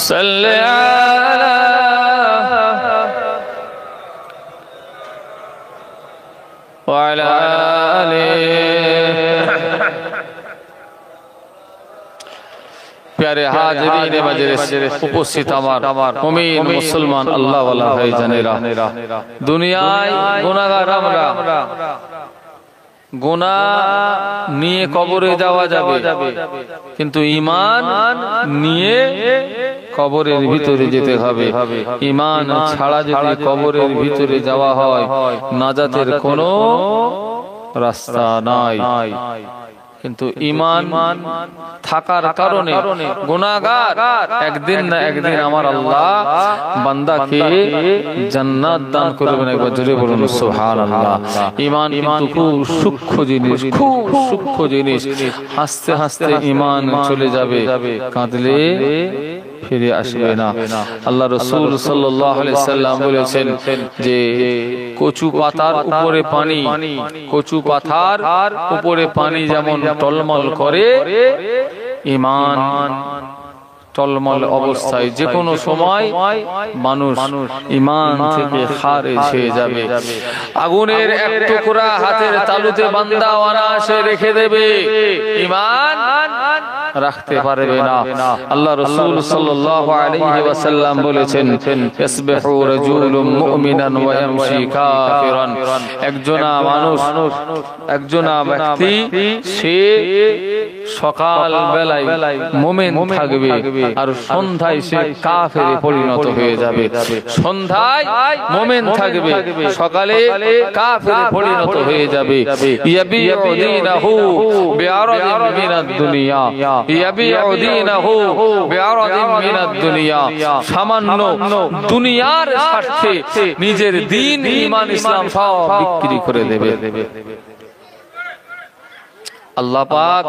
صل على وعلى آله प्यारे हाज़रीन मजलिस उपस्थित আমার মুমিন মুসলমান আল্লাহ ওয়ালা ভাইজানেরা দুনিয়ায় গুনাহগার আমরা গুনাহ নিয়ে কবরে যাওয়া যাবে কিন্তু ঈমান নিয়ে কবরের ভিতরে যেতে হবে ঈমান ছাড়া যদি কবরের ভিতরে যাওয়া হয় নাজাতের কোনো রাস্তা নাই কিন্তু ঈমান থাকার কারণে গুনাহগার একদিন না একদিন আমার আল্লাহ বান্দাকে জান্নাত দান করবেন একবার জোরে বলুন সুবহানাল্লাহ ঈমান কিন্তু খুব সূক্ষ্ম জিনিস খুব সূক্ষ্ম জিনিস হাসতে হাসতে ঈমান চলে যাবে কাঁদলে ফিরে আসবে না আল্লাহ রাসূল সাল্লাল্লাহু আলাইহি সাল্লাম বলেছেন যে কচু পাতার উপরে পানি কচু পাতার উপরে পানি যেমন টলমল করে ঈমান টলমল অবস্থায় যে কোনো সময় মানুষ ঈমান থেকে খারিজ হয়ে যাবে আগুনের এক টুকরা হাতের তালুতে বান্দা অনায়াসে রেখে দেবে ঈমান রাখতে পারবে না আল্লাহ রাসূল সাল্লাল্লাহু আলাইহি ওয়াসাল্লাম বলেছেন ইসবিহু রাজুলুম মুমিনান ওয়া ইয়ামশি কাফিরান একজনা মানুষ একজনা ব্যক্তি সে সকাল বেলায় মুমিন থাকবে আর সন্ধ্যায় সে কাফেরে পরিণত হয়ে যাবে সন্ধ্যায় মুমিন থাকবে সকালে কাফেরে পরিণত হয়ে যাবে ইয়াবিউ দীনাহু বিআরাদিন মিনাদ দুনিয়া ইয়াবিউ দীনাহু বিআরাদিন মিনাদ দুনিয়া সামান্য দুনিয়ার স্বার্থে নিজের দ্বীন ঈমান ইসলাম সব বিক্রি করে দেবে আল্লাহ পাক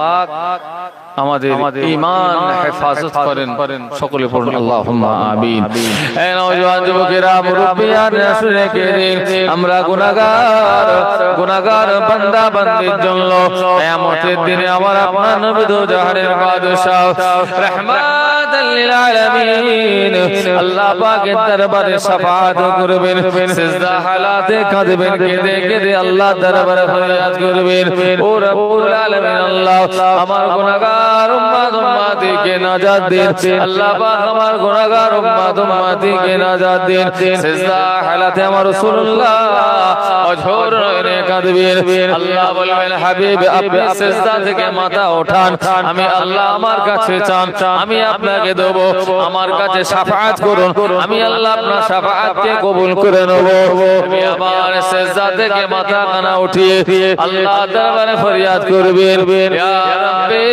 আমাদের ঈমান হেফাজত করেন সকলে পড়ুন আল্লাহুম্মা আমিন এ নওজওয়ান যুবকেরা মুরব্বিয়ান আসলে কে আমরা গুনাহগার বান্দা বান্দির জন্য কিয়ামতের দিনে আমার আপনার নবী দো জাহানের বাদশা রাহমাতাল লিল আলামিন আল্লাহ পাকের দরবারে শাফাআত করবেন সিজদা হালাতে কাঁদবেন কেঁদে কেঁদে আল্লাহ দরবারে ফরিয়াদ করবেন ও রব্বুল আলামিন আল্লাহ আমার গুনাহগার উম্মত উম্মতিকে নাজাত দিন আল্লাহ পাক আমার গুনাহগার উম্মত উম্মতিকে নাজাত দিন সিজদা হালাতে আমার রাসূলুল্লাহ অঝোর নয়নে কাঁদবেন আল্লাহ বলবেন হাবিব আপনি সিজদা থেকে মাথা ওঠান আমি আল্লাহ আমার কাছে চান আমি আপনাকে দেব আমার কাছে শাফাআত করুন আমি আল্লাহ আপনার শাফাআতকে কবুল করে নেব আমি আমার সিজদা থেকে মাথা কানা উঠিয়ে আল্লাহ দরবারে ফরিয়াদ করবেন ইয়া রাব্বি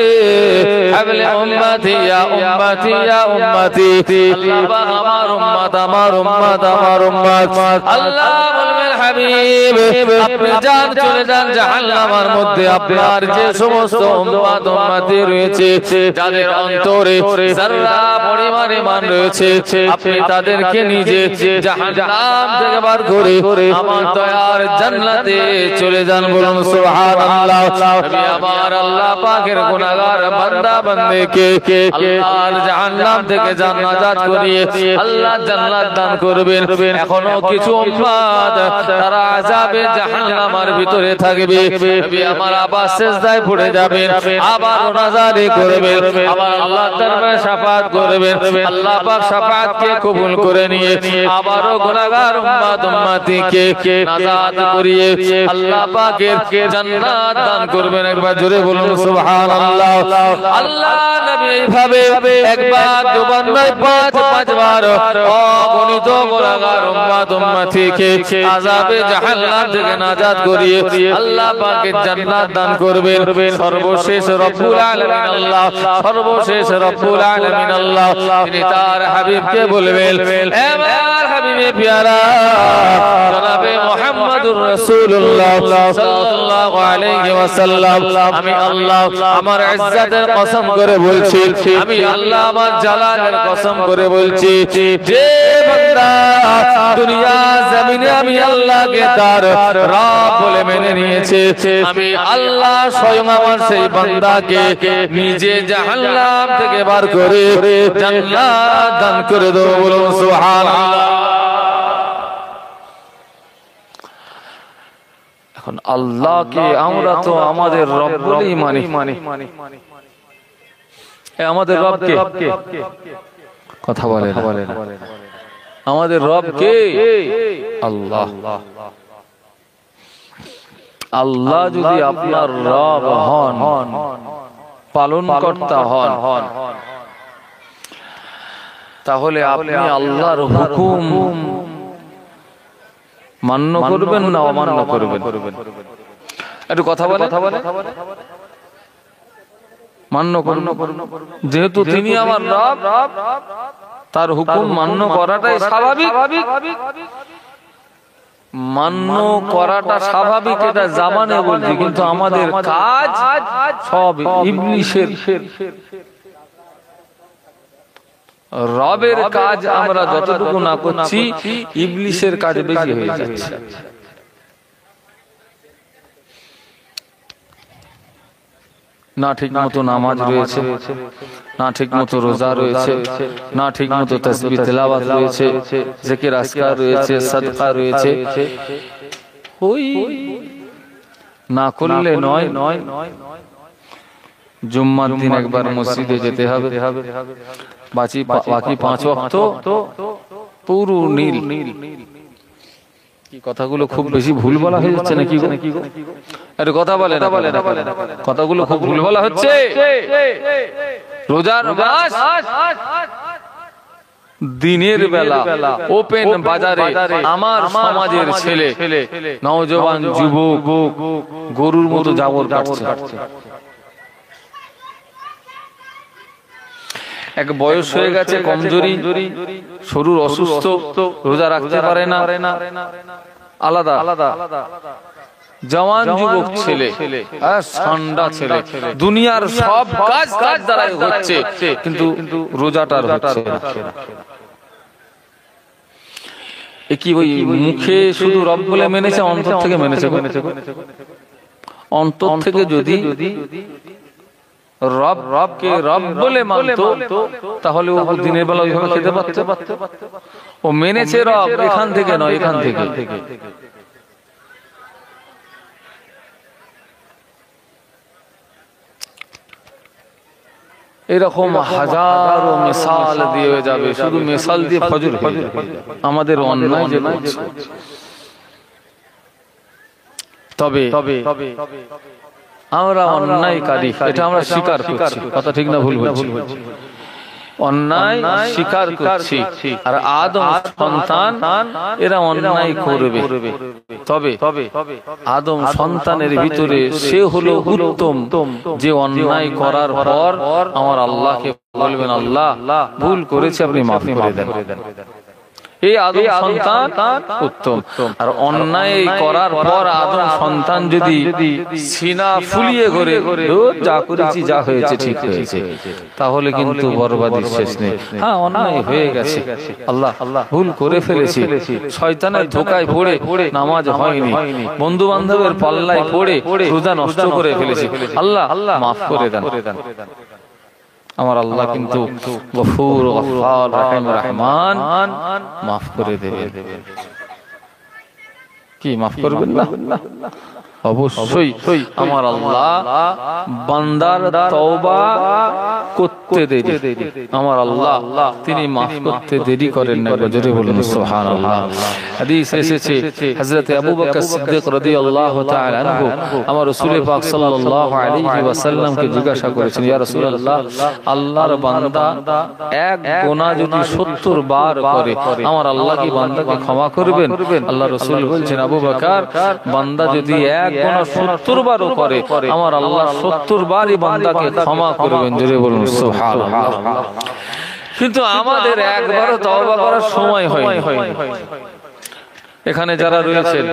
হাবলি উম্মতি ইয়া উম্মতি ইয়া উম্মতি আল্লাহ পাক আমার উম্মত আমার উম্মত আমার উম্মত আল্লাহ বলবেন হাবিব আপনি যান চলে যান জাহান্নামের মধ্যে আপনার যে সমস্ত উম্মত উম্মতি রয়েছে যাদের অন্তরে যারা পরিমাণ ঈমান রয়েছে আপনি তাদেরকে নিজে জাহান্নাম থেকে বার করে আমার দয়ার জান্নাতে চলে যান বলুন সুবহানাল্লাহ আমি আমার আল্লাহ পাকের গুনাহগার বান্দা বান্দিকে আল্লাহর জাহান্নাম থেকে জান্নাত করিয়ে আল্লাহ জান্নাত দান করবেন এখনো কিছু উম্মত তারা আযাবে জাহান্নামের ভিতরে থাকবে নবী আমার আবার সিজদায় পড়ে যাবেন আবার নাজারি করবেন আবার আল্লাহ দরবারে শাফাআত করবেন আল্লাহ পাক শাফাআতকে কবুল করে নিয়ে আবারো গুনাহগার উম্মত উম্মতিকে নাজাত করিয়ে আল্লাহ পাকের জান্নাত দান করবেন একবার জোরে বলুন সুবহানাল্লাহ আল্লাহ নবী এইভাবে একবার দুবার নয় পাঁচবার অগণিত গুনাহগার উম্মত উম্মতিকে আযাব আযাবে জাহান্নাম থেকে নাজাত করিয়ে আল্লাহ পাকের জান্নাত দান করবেন। সর্বশেষ রব্বুল আলামিন আল্লাহ, সর্বশেষ রব্বুল আলামিন আল্লাহ তিনি তার হাবিবকে বলবেন, হে আমার হাবিবে প্যারা জনাবে মুহাম্মদুর রাসূলুল্লাহ সাল্লাল্লাহু আলাইহি ওয়াসাল্লাম, আমি আল্লাহ আমার ইজ্জতের কসম করে বলছি, আমি আল্লাহ আমার জালালের কসম করে বলছি, যে বান্দা দুনিয়া জমিনে আমি আল্লাহকে তার রব বলে মেনে নিয়েছে, আমি আল্লাহ স্বয়ং আমার সেই বান্দাকে নিজে জাহান্নাম থেকে বার করে জান্নাত দান করে দেব। বলুন সুবহানাল্লাহ। এখন আল্লাহকে আমরা তো আমাদের রব বলেই মানি, আমাদের রব কে? কথা বলে আমাদের রব কে? আল্লাহ। আল্লাহ যদি আপনার রব হন, পালনকর্তা হন, তাহলে আপনি আল্লাহর হুকুম মান্য করবেন না অমান্য করবেন? একটু কথা বলে মান্য করুন, যেহেতু তিনি আমার রব, তার হুকুম মান্য করাটাই স্বাভাবিক। মান্য করাটা স্বাভাবিক, এটা জামানে বলছি, কিন্তু আমাদের কাজ সব ইবলিসের। রবের কাজ আমরা যতটুকু না করছি, ইবলিসের কাজ বেশি হয়ে যাচ্ছে। না ঠিক মতো নামাজ রয়েছে, না ঠিক মতো রোজা রয়েছে, না ঠিক মতো তাসবিহ তেলাওয়াত রয়েছে, জিকির আজকার রয়েছে, সাদকা রয়েছে, ওই না করলে নয়। জুম্মার দিন একবার মসজিদে যেতে হবে, বাকি 5 ওয়াক্ত পুরো নীল। কি কথাগুলো খুব বেশি ভুল বলা হয়ে যাচ্ছে নাকি? আরে কথা বলে না, কথাগুলো খুব ভুল বলা হচ্ছে। রোজার মাস দিনের বেলা ওপেন বাজারে আমার সমাজের ছেলে, নওজওয়ান যুবক গরুর মতো জাবর কাটছে। এক বয়স হয়ে গেছে, কমজোরি, শরীর অসুস্থ, রোজা রাখতে পারে না, আলাদা জওয়ান যুবক ছেলে, ঠান্ডা ছেলে, দুনিয়ার সব কাজ কাজ দ্বারা হচ্ছে, কিন্তু রোজাটার হচ্ছে না। এ কি ওই মুখে শুধু রব বলে মেনেছে, অন্তর থেকে মেনেছে? অন্তর থেকে যদি রবকে রব বলে মানতো, তাহলে ও দিনের বেলা ওইভাবে খেতে পারতো। ও মেনেছে রব এখান থেকে নয়, এখান থেকে। এরকম হাজারো মিসাল দিয়ে যাবে, শুধু মিসাল দিয়ে ফজর হয়ে যাবে আমাদের অন্যায় যে করছে। তবে আমরা অন্যায়কারী, এটা আমরা স্বীকার করছি, কথা ঠিক না ভুল বলছি? অন্যায় স্বীকার করছি, আর আদম সন্তান এরা অন্যায় করবে। তবে আদম সন্তানের ভিতরে সে হলো উত্তম, যে অন্যায় করার পর আমার আল্লাহকে বলবেন, আল্লাহ ভুল করেছি, আপনি মাফ করে দেন। এই আদম সন্তান উত্তম। আর অন্যায় করার পর আদম সন্তান যদি সিনা ফুলিয়ে করে যা করেছি, যা হয়েছে ঠিক হয়েছে, তাহলে কিন্তু বরবাদের শেষ নেই। হ্যাঁ, অন্যায় হয়ে গেছে, আল্লাহ ভুল করে ফেলেছি, শয়তানের ধোকায় পড়ে নামাজ হয়নি, বন্ধু বান্ধবের পাল্লায় পড়ে রোজা নষ্ট করে ফেলেছি, আল্লাহ মাফ করে দেন। আমার আল্লাহ কিন্তু গফুর, গফফার, রহিম, রহমান, মাফ করে দেবে। কি মাফ করবেন না? অবশ্যই আমার আল্লাহ বান্দার তওবা করতে দেরি, আমার আল্লাহ তিনি মাফ করতে দেরি করেন না। জোরে বলুন সুবহানাল্লাহ। হাদিস এসেছে হযরত আবু বকর সিদ্দিক রাদিয়াল্লাহু তাআলা আনহু আমার রাসূল পাক সাল্লাল্লাহু আলাইহি ওয়াসাল্লামকে জিজ্ঞাসা করেছেন, ইয়া রাসূলুল্লাহ, আল্লাহর বান্দা এক গুনাহ যদি 70 বার করে আমার আল্লাহ কি বান্দাকে ক্ষমা করবেন? আল্লাহ রাসূল বলছেন, আবু বকর, বান্দা যদি এক গুনাহ 70 বারও করে আমার আল্লাহ 70 বারই বান্দাকে ক্ষমা করবেন। জোরে বলুন সুবহানাল্লাহ। কিন্তু আমাদের একবারও তওবা করার সময় হয়নি। এখানে যারা রয়েছেন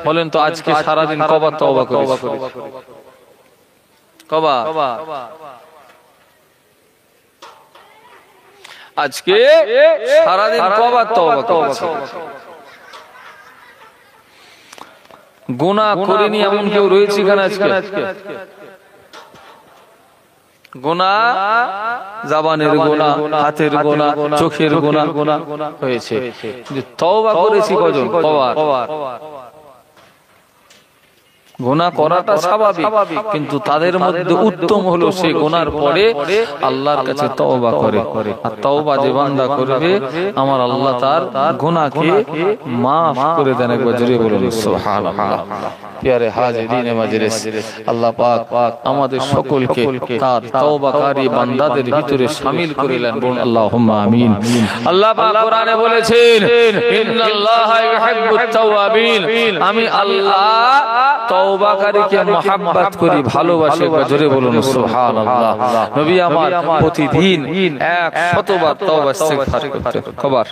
বলেন তো আজকে সারা দিন কবার তওবা করেছি? কবার? আজকে সারা দিন কবার তওবা করেছি? গুনাহ করিনি এমন কেউ রয়েছে এখানে আজকে? গুনাহ, জবানের গুনাহ, হাতের গুনাহ, চোখের গুনাহ হয়েছে, তওবা করেছি কজন? কবার? গুনাহ করাটা স্বাভাবিক, কিন্তু তাদের মধ্যে উত্তম হলো সে গুনার পরে আল্লাহর কাছে তওবা করে। আর তওবা যে বান্দা করবে আমার আল্লাহ তার গুনাহকে maaf করে দেন। একবার জোরে বলুন সুবহানাল্লাহ। প্রিয় হাজিরিন মাজলিস, আল্লাহ পাক আমাদের সকলকে তার তওবাকারী বান্দাদের ভিতরে শামিল করে নেন। বলুন আল্লাহুম্মা আমিন। আল্লাহ পাক কোরআনে বলেছেন, ইন্নাল্লাহা ইউহিব্বুত তাওয়াবিন, আমি আল্লাহ তওবাকারীকে মহব্বত করি, ভালোবাসি। জোরে বলুন সুবহানাল্লাহ। নবী আমার প্রতিদিন 100 বার তওবা ইস্তিগফার করতেন। খবর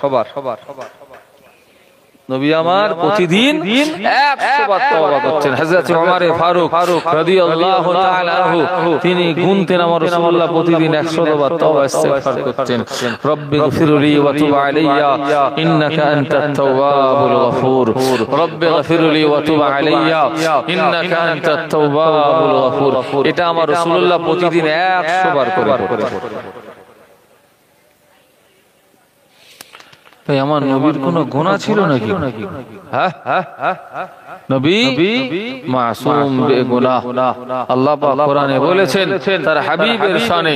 নবী আমার প্রতিদিন 100 বার তওবা করতেন। হযরত ওমর ফারুক রাদিয়াল্লাহু তাআলা আনহু তিনি গুনতেন আমার রাসূলুল্লাহ প্রতিদিন 100 বার তওবা ইস্তিগফার করতেন। রব্বিগফিরলি ওয়া তুব আলাইয়া ইন্নাকা আনতাত তাওয়াবুল গফুর। রব্বিগফিরলি ওয়া তুব আলাইয়া ইন্নাকা আনতাত তাওয়াবুল গফুর। এটা আমার রাসূলুল্লাহ প্রতিদিন 100 বার করে পড়তেন। তাই আমার নবীর কোন গুনাহ ছিল নাকি? নবী মাসুম বেগুনাহ। আল্লাহ পাক কোরআনে বলেছেন তার হাবিবের শানে,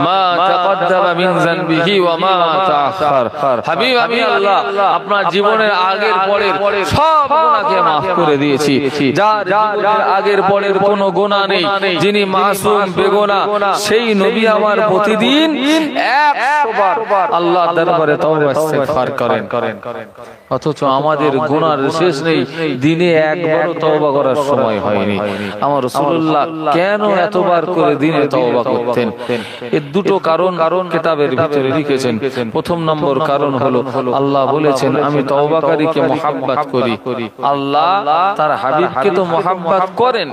মা তাকদ্দামা মিন যানবিহি ওয়া মা তাআখার। হাবিব আমি আল্লাহ আপনার জীবনের আগের পরের সব গুনাহকে maaf করে দিয়েছি। যার জীবনের আগের পরের কোনো গুনাহ নেই, যিনি মাসুম বেগুনাহ, সেই নবী আমার প্রতিদিন 100 বার আল্লাহর দরবারে তওবা ইস্তিগফার করেন। অথচ আমাদের গুনার শেষ নেই, দিনে একবারও তওবা করার সময় হয়নি। আমার রাসূলুল্লাহ কেন এতবার করে দিনে তওবা করতেন? এর দুটো কারণ কিতাবের ভিতরে লিখেছেন। প্রথম নম্বর কারণ হলো আল্লাহ বলেছেন আমি তওবাকারীকে মহব্বত করি। আল্লাহ তার হাবিবকে তো মহব্বত করেন।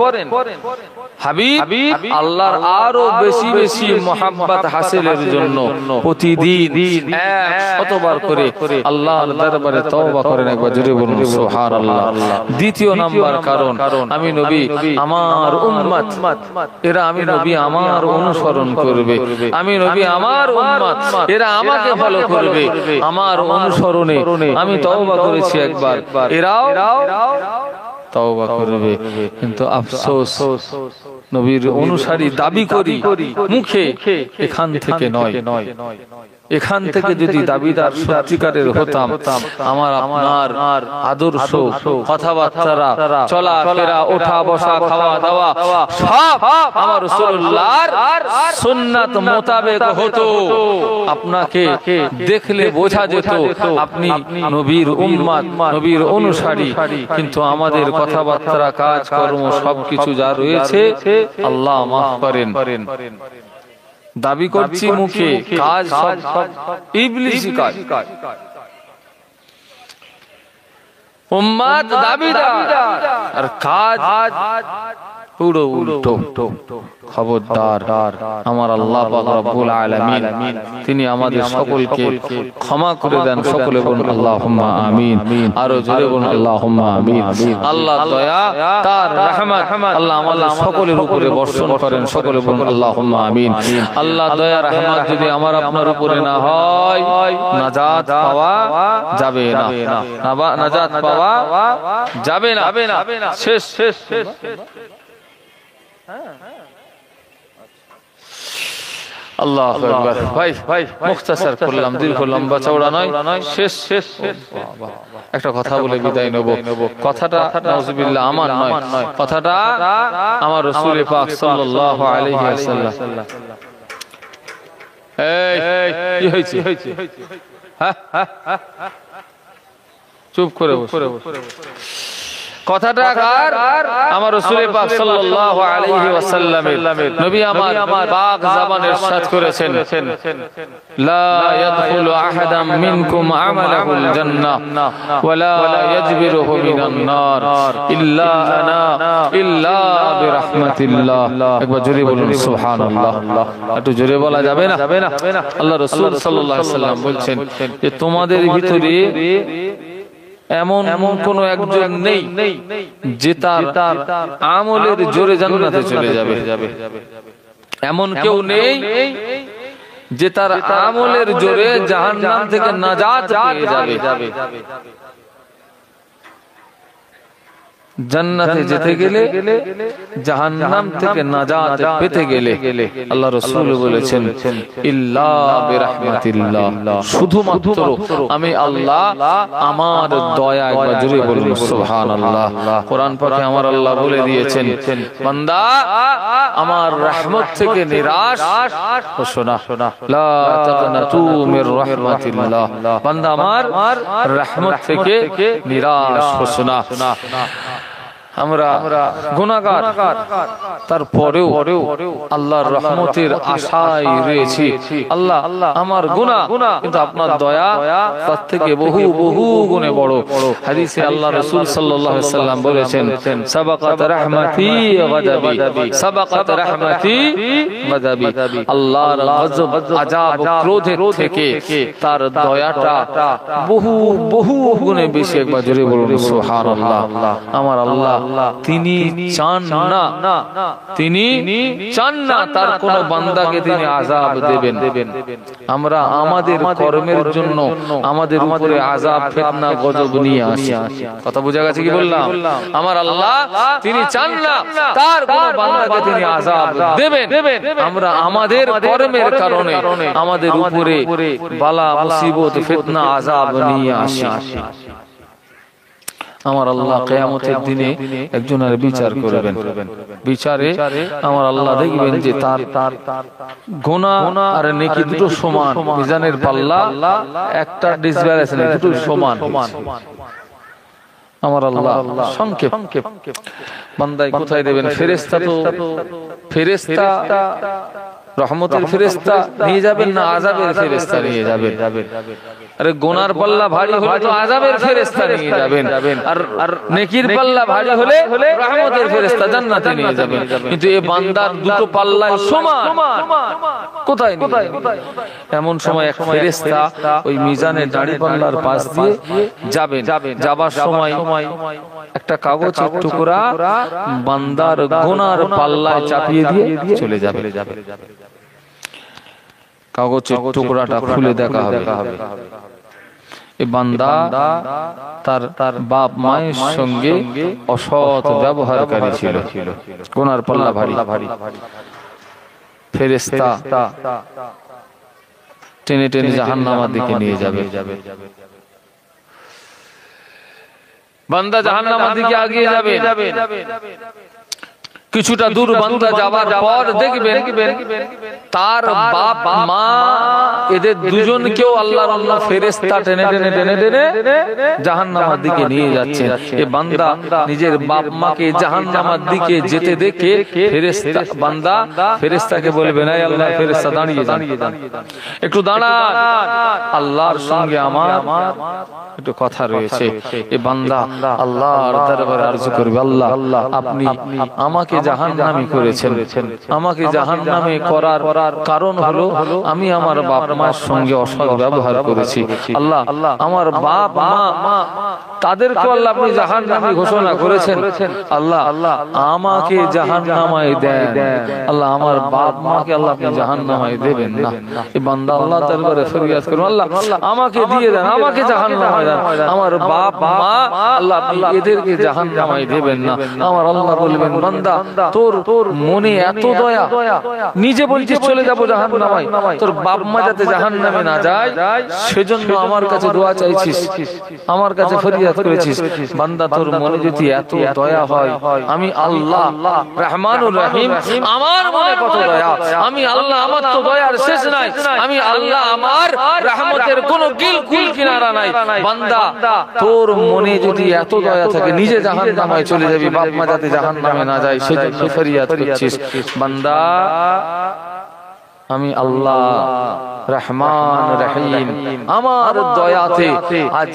হাবিব আল্লাহর আরো বেশি বেশি মহব্বত হাসিলের জন্য প্রতিদিন 100 বার করে আল্লাহর দরবারে তওবা করেন। একবার জোরে বলুন সুবহানাল্লাহ। দ্বিতীয় নাম্বার কারণ, আমি নবী আমার উম্মত, এরা আমি নবী আমার অনুসরণ করবে। আমি নবী আমার উম্মত, এরা আমাকে ফলো করবে। আমার অনুসরণে আমি তওবা করেছি একবার, এরাও তওবা করবে। কিন্তু আফসোস নবীর অনুসারী দাবি করি মুখে, এখান থেকে নয়। এখান থেকে যদি দাবিদার সত্যিকারের হতাম, আমার আপনার আদর্শ, কথাবার্তা, চলাফেরা, ওঠা বসা, খাওয়া দাওয়া সব আমার রাসূলুল্লাহর সুন্নাত মোতাবেক হতো। আপনাকে দেখলে বোঝা যেত আপনি নবীর উম্মত, নবীর অনুসারী। কিন্তু আমাদের কথাবার্তা, কাজ কর্ম সবকিছু যা রয়েছে আল্লাহ মাফ করেন। দাবি করছি মুখে, কাজ সব ইবলিসি কাজ। উম্মত দাবিদার আর কাজ পুরো উল্টো। খবরদার, আমার আল্লাহ পাক রব্বুল আলামিন তিনি আমাদের সকলকে ক্ষমা করে দেন। সকলে বলুন আল্লাহুম্মা আমিন। আরো জোরে বলুন আল্লাহুম্মা আমিন। আল্লাহ দয়া, তার রহমত আল্লাহ আমাদের সকলের উপরে বর্ষণ করেন। সকলে বলুন আল্লাহুম্মা আমিন। আল্লাহ দয়া রহমত যদি আমার আপনার উপরে না হয়, নাজাত পাওয়া যাবে না, নাজাত পাওয়া যাবে না। শেষ শেষ শেষ। আল্লাহু আকবার। ভাই মুখতাসার করলাম, দীর্ঘ লম্বা চওড়া নয়, শেষ শেষ। একটা কথা বলে বিদায় নেব। কথাটা নাউজুবিল্লাহ আমার নয়, কথাটা আমার রাসূল পাক সাল্লাল্লাহু আলাইহি ওয়াসাল্লাম। এই কি হয়েছে? হ্যাঁ, চুপ করে বসো। কথাটা আমার রাসূল পাক সাল্লাল্লাহু আলাইহি ওয়াসাল্লামের নবী আমার পাক জবানে ইরশাদ করেছেন, লা ইয়াদখুলু আহাদাম মিনকুম আমালাহুল জান্নাহ ওয়া লা ইয়াজবিরুহু মিনান নার ইল্লা আনা ইল্লা বিরাহমাতিল্লাহ। একবার জোরে বলুন সুবহানাল্লাহ। একটু জোরে বলা যাবে না? আল্লাহ রাসূল সাল্লাল্লাহু আলাইহি ওয়াসাল্লাম বলছেন যে তোমাদের ভিতরে এমন কোন একজন নেই যে তার আমলের জোরে জান্নাতে চলে যাবে। এমন কেউ নেই যে তার আমলের জোরে জাহান্নাম থেকে নাজাত পেয়ে যাবে। জান্নাতে যেতে গেলে, জাহান্নাম থেকে নাজাত পেতে গেলে আল্লাহ রাসূল বলেছেন ইল্লা বিরাহমাতিল্লাহ, শুধুমাত্র আমি আল্লাহ আমার দয়া। একবার জোরে বলুন সুবহানাল্লাহ। কোরআন পাকে আমার আল্লাহ বলে দিয়েছেন, বান্দা আমার রহমত থেকে নিরাশ হোসো না, লা তাকনাতু মির রাহমাতিল্লাহ। বান্দা আমার রহমত থেকে নিরাশ হোসো না। আমরা গুনাহগার, তারপরেও আল্লাহর রহমতের আশায় রয়েছি। আল্লাহ আমার গুনাহ, কিন্তু আপনার দয়া তার থেকে বহু বহু গুণে বড়। হাদিসে আল্লাহ রাসূল সাল্লাল্লাহু আলাইহি ওয়াসাল্লাম বলেছেন, সাবাকাত রাহমাতি গাদাবি, সাবাকাত রাহমাতি গাদাবি। আল্লাহর গজব, আযাব, ক্রোধের থেকে তার দয়াটা বহু বহু গুণে বেশি। একবার জোরে বলুন সুবহানাল্লাহ। আমার আল্লাহ তিনি চান না তার কোন বান্দাকে তিনি আযাব দেবেন। আমরা আমাদের কর্মের জন্য আমাদের উপরে আযাব, ফিতনা, গজব নিয়ে আসি। কথা বোঝা গেছে কি বললাম? আমার আল্লাহ তিনি চান না তার কোন বান্দাকে তিনি আযাব দেবেন। আমরা আমাদের কর্মের কারণে আমাদের উপরে বালা, মুসিবত, ফিতনা, আযাব নিয়ে আসি। আমার আল্লাহ কিয়ামতের দিনে একজনের বিচার করবেন। বিচারে আমার আল্লাহ দেখবেন যে তার গুনাহ আর নেকি দুটো সমান। মিজানের পাল্লা একটা ডিসব্যালেন্স নেই, দুটো সমান। আমার আল্লাহ সংক্ষেপ বান্দায় কোথায় দেবেন? ফেরেশতা রহমতের ফেরেশতা নিয়ে যাবেন না আযাবের ফেরেশতা নিয়ে যাবেন? আরে গুনার পাল্লা ভারী হলে তো আযাবের ফেরেশতা নিয়ে যাবেন, আর নেকির পাল্লা ভারী হলে রহমতের ফেরেশতা জান্নাতে নিয়ে যাবেন। কিন্তু এই বান্দার দুটো পাল্লায় সমান, কোথায় নিয়ে এমন সময় এক ফেরেশতা ওই মিজানের দাড়ি পাল্লার পাশ দিয়ে যাবেন। যাবার সময় একটা কাগজের টুকরা বান্দার গুনার পাল্লায় চাপিয়ে দিয়ে চলে যাবে। কাগজের টুকরাটা খুলে দেখা হবে, এই বান্দা তার বাপ মায়ের সঙ্গে অসৎ ব্যবহারকারী ছিল, গুনার পাল্লা ভারী। ফেরেশতা টেনে টেনে জাহান্নামের দিকে নিয়ে যাবে। বান্দা জাহান্নামের দিকে এগিয়ে যাবে। কিছুটা দূর বান্দা যাবার পর দেখবেন তার বাপ মা এদের দুজনকেও আল্লাহর অন্য ফেরেশতা টেনে টেনে টেনে টেনে জাহান্নামের দিকে নিয়ে যাচ্ছেন। এই বান্দা নিজের বাপ মাকে জাহান্নামের দিকে যেতে দেখে ফেরেশতা বান্দা ফেরেশতাকে বলবেন, এই আল্লাহর ফেরেশতা দাঁড়িয়ে যান, একটু দাঁড়ান, আল্লাহর সঙ্গে আমার একটু কথা রয়েছে। এই বান্দা আল্লাহর দরবারে আরজ করবে, আল্লাহ আপনি আমাকে জাহান্নামী করেছেন। আমাকে জাহান্নামে করার কারণ হলো আমি আমার বাপ মার সঙ্গে অসৎ ব্যবহার করেছি। আল্লাহ আমার বাপ মা তাদেরকে আল্লাহ আপনি জাহান্নামী ঘোষণা করেছেন। আল্লাহ আমাকে জাহান্নামায় দেন। আল্লাহ আমার বাপ মাকে আল্লাহ আপনি জাহান্নামায় দেবেন না। এই বান্দা আল্লাহ দরবারে ফরিয়াদ করুন, আল্লাহ আমাকে দিয়ে দেন, আমাকে জাহান্নামায় দেন। আমার বাপ মা আল্লাহ আপনি এদেরকে জাহান্নামায় দেবেন না। আমার আল্লাহ বলবেন বান্দা তোর মনে এত দয়া, নিজে বলছিস চলে যাব জাহান্নামায়, তোর বাপ মা যাতে জাহান্নামে না যায় সেজন্য আমার কাছে দোয়া চাইছিস, আমার কাছে ফরিয়াদ করেছিস। বান্দা তোর মনে যদি এত দয়া হয়, আমি আল্লাহ রহমানুর রহিম, আমার মনে কত দয়া, আমি আল্লাহ আমার তো দয়ার শেষ নাই, আমি আল্লাহ আমার রহমতের কোনো কুল কিনারা নাই। বান্দা তোর মনে যদি এত দয়া থাকে, নিজে জাহান্নামে চলে যাবি, বাপ মা যাতে জাহান্নামে না যায় সেজন্য ফরিয়াদ করছিস। বান্দা আমি আল্লাহ রহমান রহিম, আমার দয়াতে আজ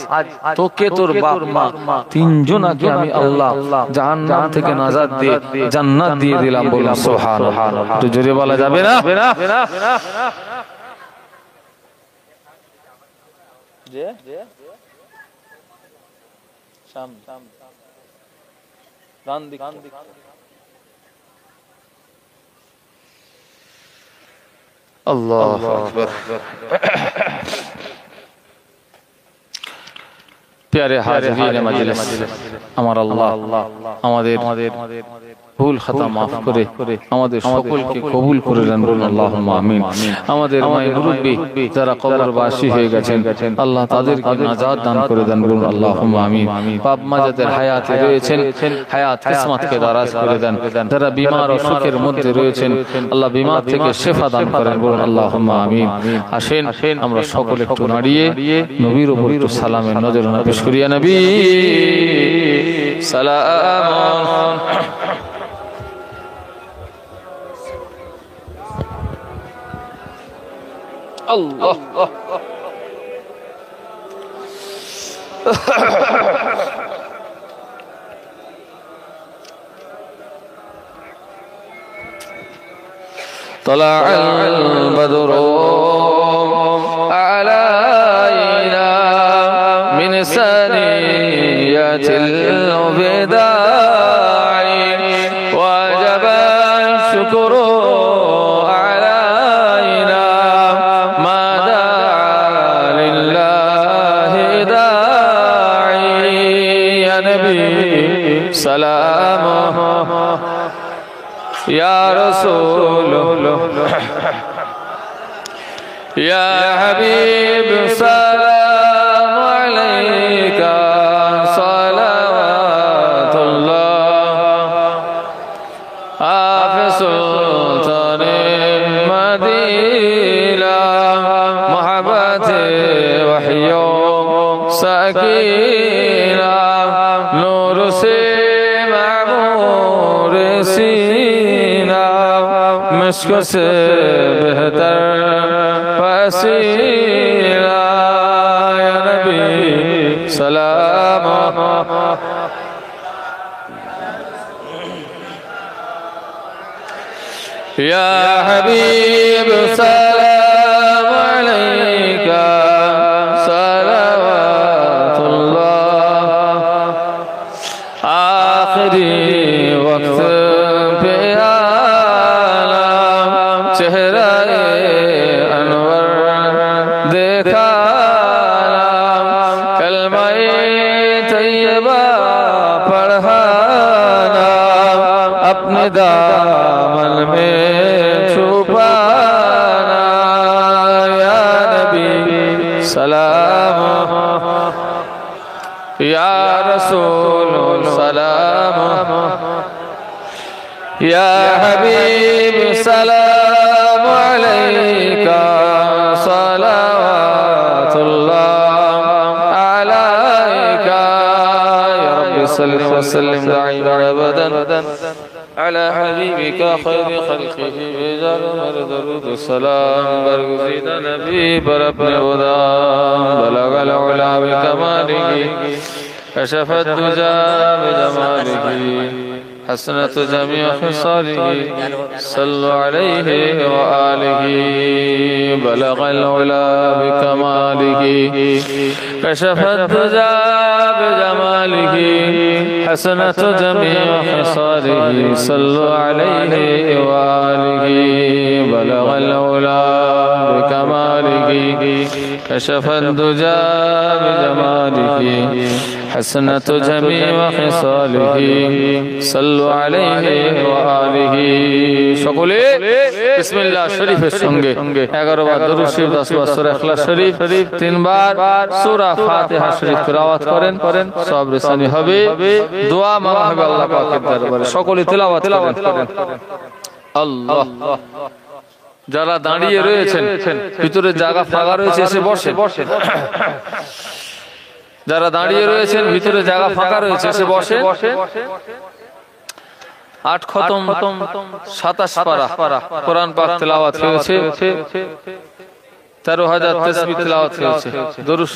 তোকে তোর বাপ মা তিনজনকে আমি আল্লাহ জাহান্নাম থেকে নাজাত দিয়ে জান্নাত দিয়ে দিলাম। বলুন সুবহানাল্লাহ। একটু জোরে বলা যাবে না? আল্লাহু আকবার। প্যারে হাজিরিনে মজলিস, আমার আল্লাহ আমাদের ভুল খাতা মাফ করে আমাদের সকলকে কবুল করে নেন। বলুন আল্লাহুম্মা আমিন। আমাদের মায়ের মুরব্বি যারা কবরবাসী হয়ে গেছেন, আল্লাহ তাদেরকে নাজাত দান করে দেন। বলুন আল্লাহুম্মা আমিন। বাপ মা যাদের হায়াতে রয়েছেন, হায়াত কিসমতকে দারাজ করে দেন। যারা বিমার ও সুখের মধ্যে রয়েছেন, আল্লাহ বিমার থেকে শিফা দান করেন। বলুন আল্লাহুম্মা আমিন। আসেন আমরা সকলে একটু দাঁড়িয়ে নবীর উপর একটু সালামের নজরানা পেশ করি। ইয়া নবী সালাম। Allah طلع البدر علينا من ثنيات الوداع وجب الشكر سلام يا رسول يا حبيب سلام عليك صلوات الله حافظ سلطان مدينة محبة وحي سكينة نور سے معمور سینہ مشک سے بہتر وسیلہ یا نبی سلام یا حبیب سلام علیک صلوات اللہ آخری وقت پہ آنا چہرہ انور دیکھانا کلمہ طیبہ پڑھانا اپنے دامن میں چھپانا یا نبی سلام یا رسول سلام یا حبیب سلام علیک صلوات اللہ علیک یا رب صلی وسلم دائما ابدا على حبيبك خير خلقه بجار مرد السلام برگزیدہ نبی پر اپنے خدا بلغ العلا بکماله کشف الدجى بجماله حسنة جميع خصاله صلوا عليه وآله بلغ العلا بكماله كشف الدجى بجماله حسنة جميع خصاله صلوا عليه وآله بلغ العلا بكماله كشف الدجى بجماله حسنة جميع خصاله صلوا عليه وآله সকলে বিসমিল্লাহ শরীফের সঙ্গে 11 বার দরুদ শরীফ 10 বার সূরা ইখলাস শরীফ 3 বার সূরা ফাতিহা শরীফ তেলাওয়াত করেন সব রেসানি হবে দোয়া মাঙ্গা হবে আল্লাহ পাকের দরবারে সকলে তেলাওয়াত করেন আল্লাহ যারা দাঁড়িয়ে রয়েছেন ভিতরে জায়গা ফাঁকা রয়েছে এসে বসে যারা দাঁড়িয়ে রয়েছেন ভিতরে জায়গা ফাঁকা রয়েছে এসে বসে 8 খতম 27 পারা কোরআন পাক তেলাওয়াত হয়েছে 13000 তাসবিহ তেলাওয়াত হয়েছে দরুদ